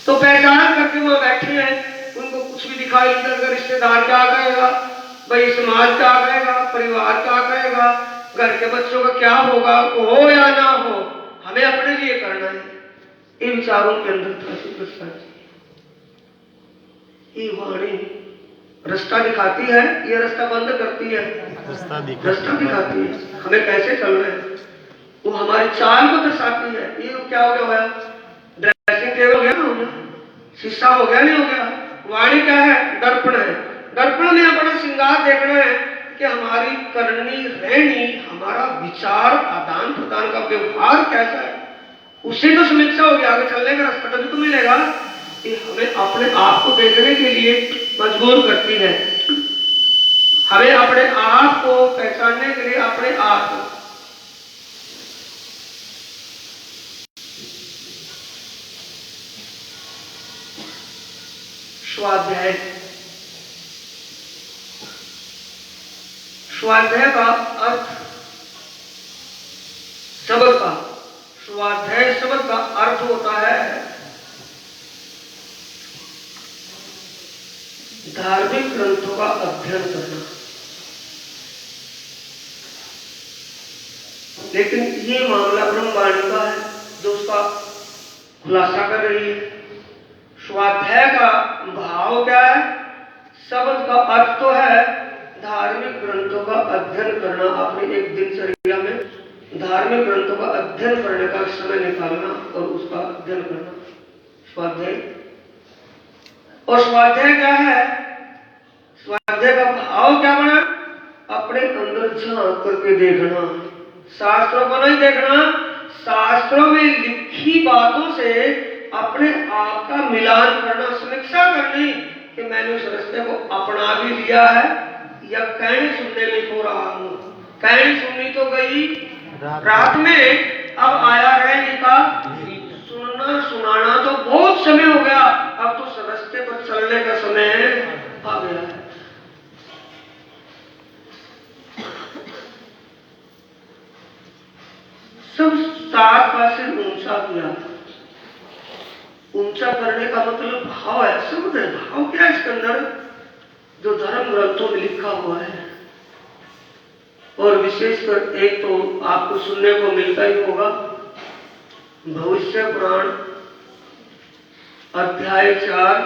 तो पहचान करके वहां बैठे हैं, उनको कुछ भी दिखाई नहीं देगा। रिश्तेदार क्या कहेगा, भाई समाज क्या कहेगा, परिवार क्या कहेगा, घर के बच्चों का क्या होगा, हो या ना हो, हमें अपने लिए करना है। इन विचारों के अंदर था ये वाणी रास्ता दिखाती है, ये रास्ता बंद करती है। रास्ता दिखाती है हमें कैसे चलना है, वो हमारी चाल को दर्शाती है। ये क्या हो गया? ड्रेसिंग टेबल हो गया ना, हो गया शीशा, हो गया नहीं हो गया? वाणी क्या है? दर्पण है। दर्पण में अपना श्रृंगार देखना है कि हमारी करनी रहनी, हमारा विचार, आदान प्रदान का व्यवहार कैसा है, उससे तो समीक्षा होगी। आगे चलने का रास्ता तभी तो मिलेगा। ये हमें अपने आप को देखने के लिए मजबूर करती है, हमें अपने आप को पहचानने के लिए अपने आप को स्वाध्याय, स्वाध्याय का अर्थ शब्द का, स्वाध्याय शब्द का अर्थ होता है धार्मिक ग्रंथों का अध्ययन करना। लेकिन ये मामला ब्रह्मवाणी का है जो उसका खुलासा कर रही है। स्वाध्याय का भाव क्या है? शब्द का अर्थ तो है धार्मिक ग्रंथों का अध्ययन करना, अपनी एक दिनचर्या में धार्मिक ग्रंथों का अध्ययन करने का समय निकालना और उसका अध्ययन करना, स्वाध्याय। और स्वाध्याय क्या है? स्वाध्याय का भाव क्या बना? अपने अंदर झांक करके देखना, शास्त्रों को नहीं देखना, शास्त्रों में लिखी बातों से अपने आप का मिलान करना, समीक्षा करनी कि मैंने उस रास्ते को अपना भी लिया है या कहनी सुनने में हो रहा हूं। कहनी सुननी तो गई रात में, अब आया रहने का सुनना सुनाना तो बहुत समय हो गया, अब तो रास्ते पर चलने का समय आ गया है। सब सात का सिर ऊंचा किया। ऊंचा करने का मतलब भाव है, शब्द है। भाव क्या है इसके अंदर? जो धर्म ग्रंथों में लिखा हुआ है, और विशेषकर एक तो आपको सुनने को मिलता ही होगा, भविष्य पुराण अध्याय 4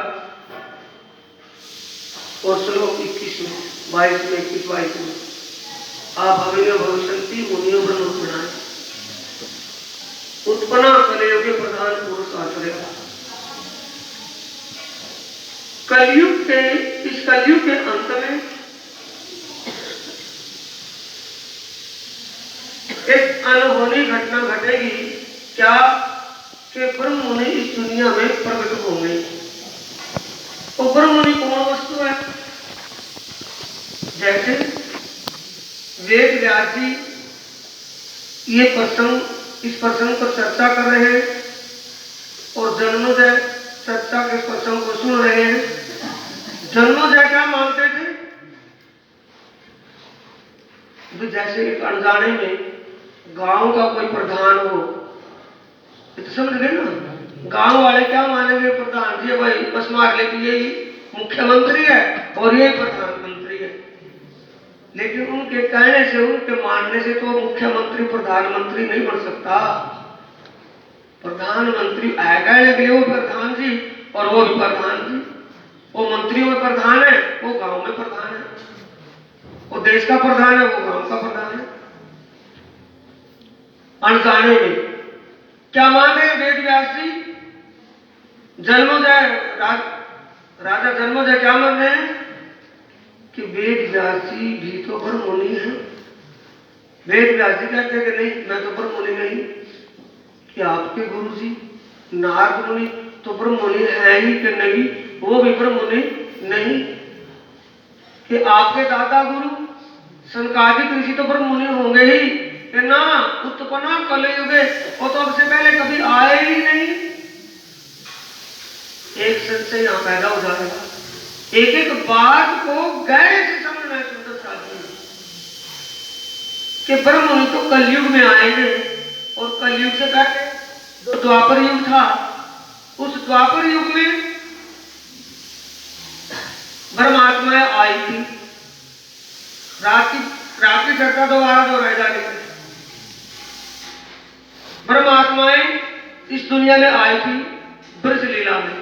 और श्लोक 21 में, 22 में, 21-22 में, आप भविष्य भविष्यंती मुनियो ब्रह्म पुराण उत्पन्ना कलयुग प्रधान पुरुष आचर्य। कलयुग के, इस कलयुग के अंत में एक अनहोनी घटना घटेगी। क्या? कि ब्रह्म मुनि इस दुनिया में प्रकट होंगे। और ब्रह्म मुनि कौन वस्तु है? जैसे वेद व्यास जी ये प्रसंग, इस प्रसंग पर चर्चा कर रहे हैं और जन्मोदय चर्चा के प्रसंग को सुन रहे हैं। जन्मोदय क्या मानते थे? तो जैसे एक अनजाने में गांव का कोई प्रधान हो, तो समझ गए ना, गांव वाले क्या मानेंगे? प्रधान जी भाई बस मार ले, यही मुख्यमंत्री है और यही प्रधानमंत्री है। लेकिन उनके कहने से, उनके मानने से तो मुख्यमंत्री प्रधानमंत्री नहीं बन सकता। प्रधानमंत्री आएगा लेकिन वो प्रधान जी और वो भी प्रधान जी, वो मंत्रियों में प्रधान है, वो गांव में प्रधान है, वो देश का प्रधान है, वो गांव का प्रधान है। अनजाने में क्या मान रहे हैं वेद व्यास जी? जन्मोदय राजा जन्मोदय क्या मान रहे हैं? कि वेद व्यास जी भी तो ब्रह्म मुनि है। वेद व्यास जी कहते हैं कि नहीं, मैं तो ब्रह्म मुनि नहीं। कि आपके गुरु जी नारद मुनि तो ब्रह्म मुनि है ही कि नहीं? वो भी ब्रह्म मुनि नहीं। कि आपके दादा गुरु सनकादिक ऋषि तो ब्रह्म मुनि होंगे ही कि ना? उत्पन्ना कलयुगे, वो तो अब से पहले कभी आए ही नहीं। एक संशय यहां पैदा हो जाएगा। एक एक बात को गहरे से समझना है सुंदर साथी, कि ब्रह्म मुनि तो कलयुग में आएंगे, और कलयुग से पहले जो द्वापर युग था, उस द्वापर युग में ब्रह्मात्माएं आई थी। रात की चर्चा दोबारा दोहराई जा रही है। ब्रह्मात्माएं इस दुनिया में आई थी ब्रज लीला में,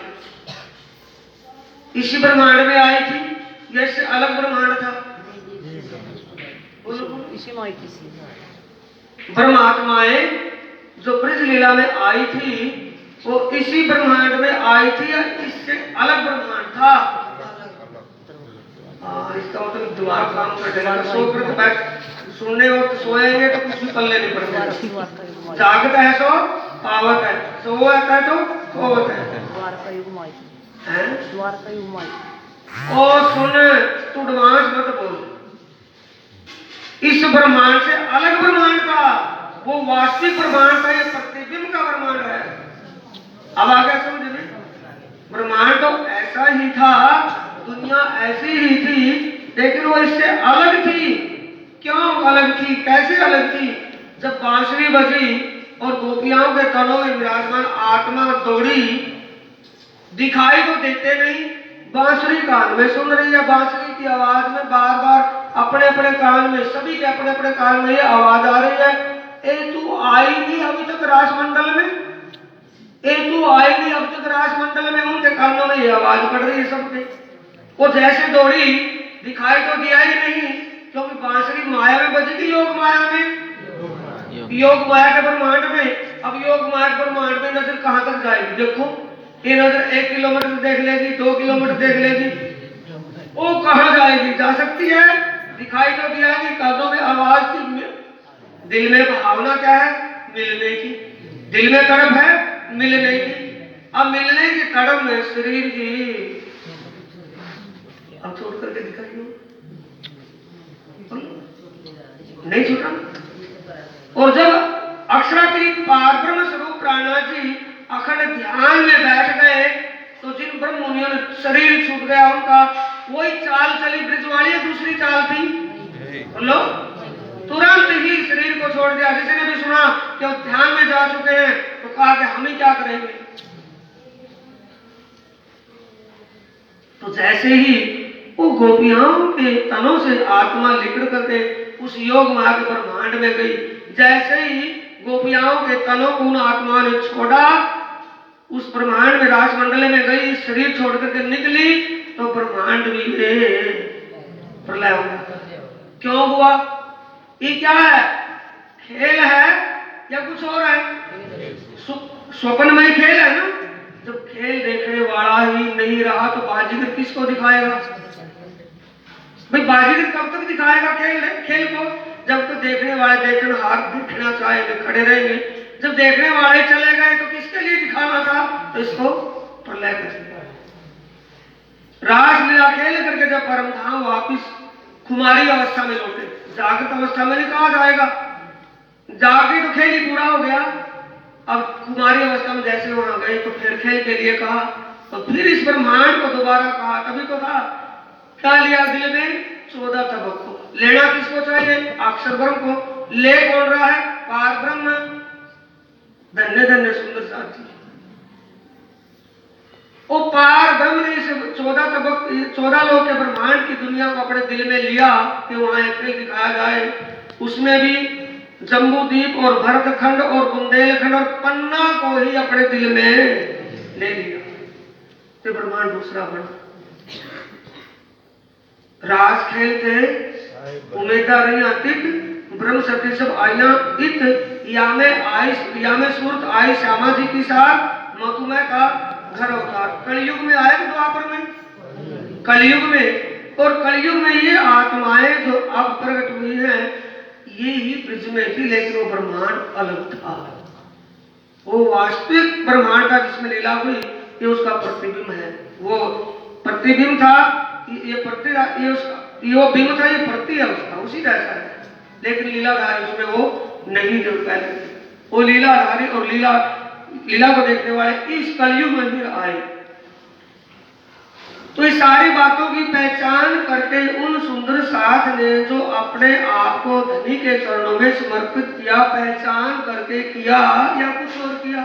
इसी ब्रह्मांड में आई थी, जैसे अलग ब्रह्मांड था। ब्रह्मात्माएं जो ब्रज लीला में आई थी वो इसी ब्रह्मांड में आई थी या इससे अलग ब्रह्मांड था? इसका मतलब दिमाग काम करेगा। सो कर बैठ सुनने वक्त सोएंगे तो कुछ भी पल्ले नहीं पड़ेगा। जागता है तो पावत है, सोता है तो खोवत है। हैं? द्वारका ही उमाई। और सुन, तू एडवांस मत बोल। इस ब्रह्मांड से अलग ब्रह्मांड था, वो वास्तविक ब्रह्मांड था, ये प्रतिबिंब का ब्रह्मांड है। अब आ गया समझ में? ब्रह्मांड तो ऐसा ही था, दुनिया ऐसी ही थी, लेकिन वो इससे अलग थी। क्यों अलग थी, कैसे अलग थी? जब बांसुरी बजी और गोपियाओं के तनों में विराजमान आत्मा दौड़ी, दिखाई तो देते नहीं, बांसुरी कान में सुन रही है, बांसुरी की आवाज में बार बार अपने अपने कान में, सभी के अपने अपने कान में ये आवाज आ रही है, ए तू आई नहीं अभी तक राजमंडल में, ए तू आई नहीं अभी तक राजमंडल में। उनके कानों में ये आवाज पड़ रही है सबके। वो जैसे दौड़ी, दिखाई तो दिया ही नहीं, क्योंकि बांसुरी माया में बजी थी, योग माया में, योग माया के ब्रह्मांड में। अब योग माया के ब्रह्मांड में नजर कहां तक जाएगी? देखो, ये नजर 1 किलोमीटर देख लेगी, 2 किलोमीटर देख लेगी, वो कहां जाएगी? जा सकती है? दिखाई तो दिया कि कानों में आवाज थी, दिल में भावना क्या है? मिलने की। दिल में तड़प है मिलने की। अब मिलने की तड़प में शरीर की, अब छोड़ करके दिखाइए, नहीं छूटा। और जब अक्षरातीत पारब्रह्म स्वरूप प्राणनाथ जी अखंड ध्यान में बैठ गए, तो जिन ब्रह्म मुनियों ने शरीर छूट गया उनका, वही चाल चली ब्रिजवाणी, दूसरी चाल थी। बोलो, तुरंत ही शरीर को छोड़ दिया। किसी ने भी सुना कि वो ध्यान में जा चुके हैं, तो कहा कि हम ही क्या करेंगे। तो जैसे ही वो गोपियाओं के तनों से आत्मा लिकड़ करके उस योग माया के ब्रह्मांड में गई, जैसे ही गोपियाओं के तनों को उन आत्मा ने छोड़ा, उस ब्रह्मांड में राजमंडल में गई, शरीर छोड़ करके निकली, तो ब्रह्मांड भी प्रलय हो गया। क्यों हुआ? ये क्या है? खेल है या कुछ और है? स्वप्न में खेल है ना। जब खेल देखने वाला ही नहीं रहा, तो बाजीगर किसको दिखाएगा भाई? बाजीगर कब तक दिखाएगा खेल को? जब तो देखने वाले देखनहार देखना चाहेंगे, खड़े रहेंगे। जब देखने वाले चले गए, तो किसके लिए दिखाना था? तो इसको प्रलय कर दिया। रासलीला खेल करके जब परमधाम वापिस खुमारी अवस्था में लौटे, जागृत अवस्था में नहीं कहा जाएगा, जागे तो खेल ही पूरा हो गया। अब कुमारी अवस्था में जैसे वहां गए, तो फिर खेल के लिए कहा, तो फिर इस ब्रह्मांड को दोबारा कहा। तभी तो था, क्या लिया दिल में? 14 तबक को। लेना किसको चाहिए? अक्षर ब्रह्म को। ले कौन रहा है? पार ब्रह्म। धन्य धन्य सुंदर साथी, वो पार ब्रह्म ने इस 14 तबक, 14 लोक के ब्रह्मांड की दुनिया को अपने दिल में लिया कि वहां एक खेल दिखाया जाए। उसमें भी जम्बूद्वीप और भरतखंड और बुंदेलखंड और पन्ना को ही अपने दिल में ले लिया, तो ब्रह्मांड दूसरा बना। रास खेल थे उमेदा रही अतिक, ब्रह्म सती सब आइया इत, या में सूरत आई श्यामा जी की साथ, मधुमेह का घर अवतार। कलयुग में आए, द्वापर में, कलयुग में। और कलयुग में ये आत्माएं जो अब प्रकट हुई हैं, ये ही ब्रिज में थी, लेकिन वो ब्रह्मांड अलग था। वो वास्तविक ब्रह्मांड का जिसमें लीला हुई, ये उसका प्रतिबिंब है। वो प्रतिबिंब था, ये वो बिंब था, ये प्रति है उसका, उसी जैसा है। लेकिन लीलाधारी उसमें वो नहीं जो पहले, वो लीलाधारी और लीला को देखने वाले इस कलयुग में भी आए। तो इस सारी बातों की पहचान करके उन सुंदर साथ ने जो अपने आप को धनी के चरणों में समर्पित किया, पहचान करके किया या कुछ और किया?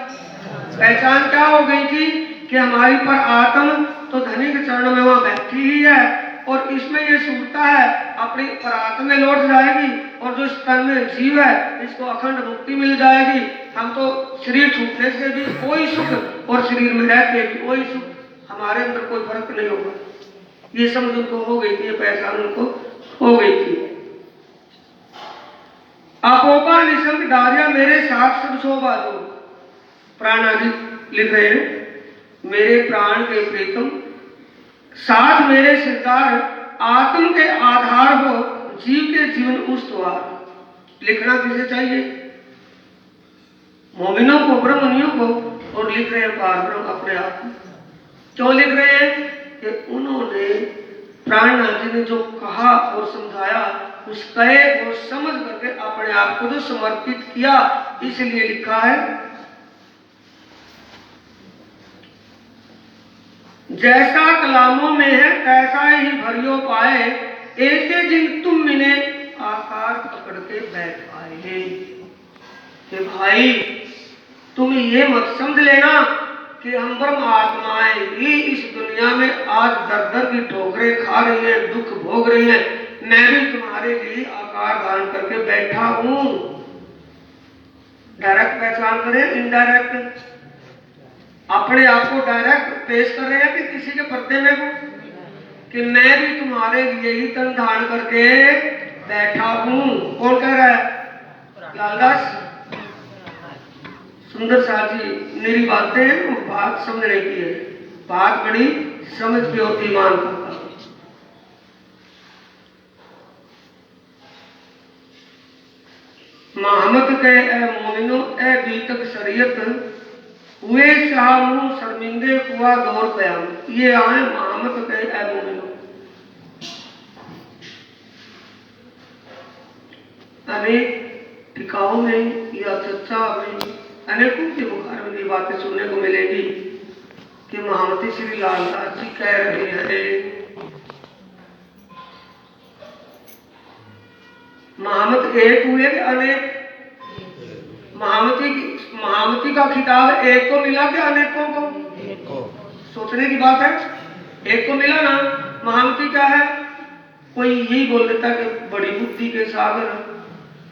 पहचान क्या हो गई थी कि हमारी पर आत्म तो धनी के चरणों में वहां बैठी ही है, और इसमें ये सुनता है अपनी परात्म में लौट जाएगी, और जो तन में जीव है इसको अखंड मुक्ति मिल जाएगी। हम तो शरीर छूटने से भी कोई सुख और शरीर में रहते भी कोई सुख, हमारे अंदर कोई फर्क नहीं होगा। ये समझ उनको हो गई थी, ये पहचान उनको हो गई थी। अपोपा निशंक डारिया मेरे साथ सब शोभा दो, प्राण आदि लिख रहे हैं, मेरे प्राण के प्रीतम साथ मेरे सिरदार, आत्म के आधार हो जीव के जीवन उस द्वार। लिखना किसे चाहिए? मोमिनों को, ब्रह्मनियों को, और लिख रहे हैं पार ब्रह्म अपने आप। क्यों लिख रहे हैं कि उन्होंने प्राणनाथ जी ने जो कहा और समझाया उस कहे को समझ करके अपने आप को जो समर्पित किया, इसलिए लिखा है जैसा कलामों में है तैसा ही भरियो पाए, ऐसे जिन तुम मिने आकार पकड़ के बैठ आए। कि भाई तुम ये मत समझ लेना कि हम ब्रह्म आत्माएं भी इस दुनिया में आज दर दर की ठोकरें खा रही हैं, दुख भोग रही हैं, मैं भी तुम्हारे लिए आकार धारण करके बैठा हूं। डायरेक्ट पहचान करें, इनडायरेक्ट अपने आप को डायरेक्ट पेश कर रहे हैं कि किसी के पर्दे में को कि मैं भी तुम्हारे लिए ही तन धारण करके बैठा हूं। कौन कह रहा है? लालदास सुंदर साथ जी। मेरी बातें हैं वो बात समझने की है, बात बड़ी समझ की होती मान का। मोहम्मद के ए मोमिनो ए बीतक शरीयत हुए शाह मुंह शर्मिंदे हुआ दौर कयाम। ये आए मोहम्मद के ए मोमिनो। अनेक टिकाओं में या चर्चा में अनेकों के मुखार में ये बातें सुनने को मिलेगी कि महामती श्री लालदास जी कह रहे हैं महामत एक हुए कि अनेक? महामती का खिताब एक को मिला कि अनेकों को? सोचने की बात है। एक को मिला ना। महामती क्या है? कोई यही बोल देता कि बड़ी बुद्धि के सागर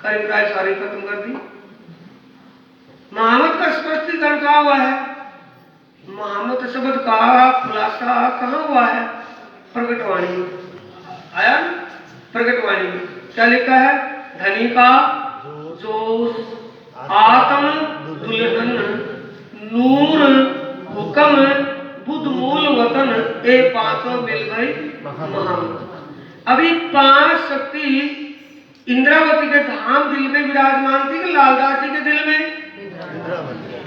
करें सारी खत्म कर दी। महामत का स्पष्टीकरण कहा हुआ है? महामत शब्द का खुलासा कहाँ हुआ है? प्रकटवाणी में आया। प्रकटवाणी में क्या लिखा है? धनी का जोश आत्म दुल्हन नूर हुक्म बुद्ध मूल वतन ए पांचों मिल गई महामत। अभी पांच शक्ति इंद्रावती के धाम दिल में विराजमान थी कि लालदास जी के दिल में?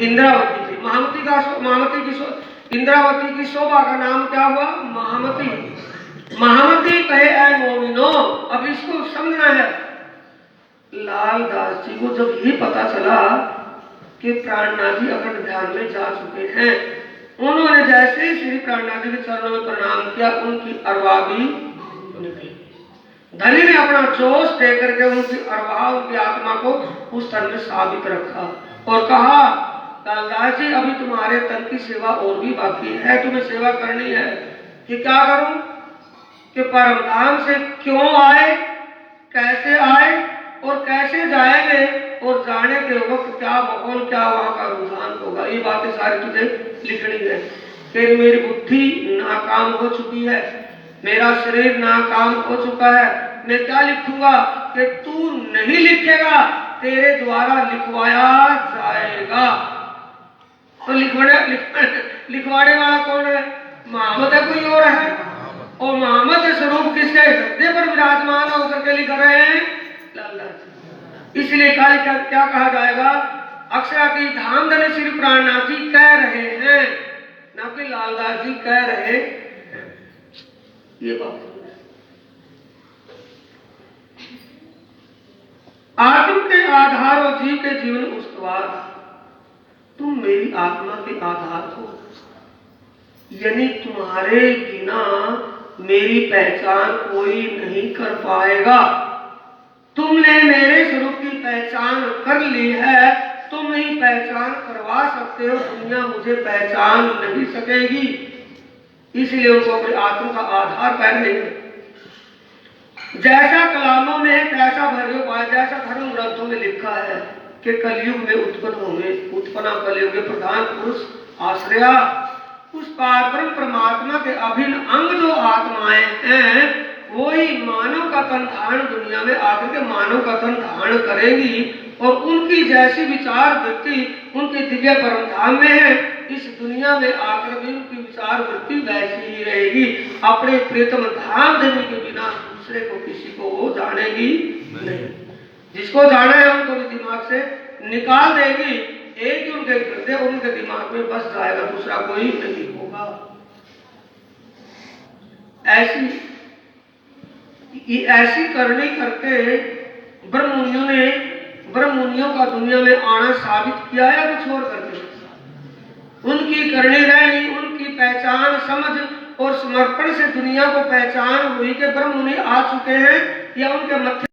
इंद्रावती थी। महामती की इंद्रावती की शोभा का नाम क्या हुआ? महामती। महामती कहे ऐ मोमिनो। अब इसको समझना है। लालदास जी को जब ये पता चला कि प्राणनाथ जी अखंड ध्यान में जा चुके हैं, उन्होंने जैसे ही श्री प्राणनाथ जी के चरणों में प्रणाम किया, उनकी अरवा भी धनी ने अपना जोश दे करके उनकी अरवा उनकी आत्मा को उस तन में साबित रखा और कहा लालदास जी अभी तुम्हारे तन की सेवा और भी बाकी है, तुम्हें सेवा करनी है। कि क्या करूं? कि परम धाम से क्यों आए, कैसे आए और कैसे जाएंगे और जाने के वक्त क्या माहौल, क्या वहां का रुझान होगा, ये बातें सारी तुझे लिखनी है। फिर मेरी बुद्धि नाकाम हो चुकी है, मेरा शरीर नाकाम हो चुका है, मैं क्या लिखूंगा? कि तू नहीं लिखेगा, तेरे द्वारा लिखवाया जाएगा। तो लिखवाने वाला कौन है? मोहम्मद है, कोई और है? और मोहम्मद स्वरूप किसके हृदय पर विराजमान होकर के लिख रहे हैं? लालदास। इसलिए क्या कहा जाएगा? अक्षरा की धाम धनी श्री प्राणनाथ जी कह रहे हैं, ना कि लालदास जी कह रहे हैं। ये बात आत्म के आधार और जीव के जीवन उस्तवार, तुम मेरी आत्मा के आधार हो, यानी तुम्हारे बिना मेरी पहचान कोई नहीं कर पाएगा। तुमने मेरे स्वरूप की पहचान कर ली है, तुम ही पहचान करवा सकते हो, दुनिया मुझे पहचान नहीं सकेगी। इसलिए उनको अपने आत्मा का आधार कह रहे हैं। जैसा कलामों में है तैसा भरियो पाए, जैसा धर्म ग्रंथों में लिखा है कि कलयुग में उत्पन्न होंगे, उत्पन्न कलयुग के प्रधान पुरुष आश्रया, उस पारब्रह्म परमात्मा के अभिन्न अंग जो आत्माएं हैं, वही मानव का तन धारण दुनिया में आकर के मानव का तन धारण करेंगी और उनकी जैसी विचार वृत्ति उनके दिव्य परम धाम में है, इस दुनिया में आकर भी उनकी विचार वृत्ति वैसी ही रहेगी। अपने प्रियतम धाम देने के बिना दूसरे को किसी को वो जानेगी नहीं। जिसको जाना है उनको भी दिमाग से निकाल देगी। एक ही उनके हृदय उनके दिमाग में बस जाएगा, दूसरा कोई नहीं होगा। ऐसी करनी करके ब्रह्ममुनियों का दुनिया में आना साबित किया है कुछ और करके? उनकी करनी रहनी, उनकी पहचान समझ और समर्पण से दुनिया को पहचान हुई कि ब्रह्ममुनि आ चुके हैं या उनके मत्थे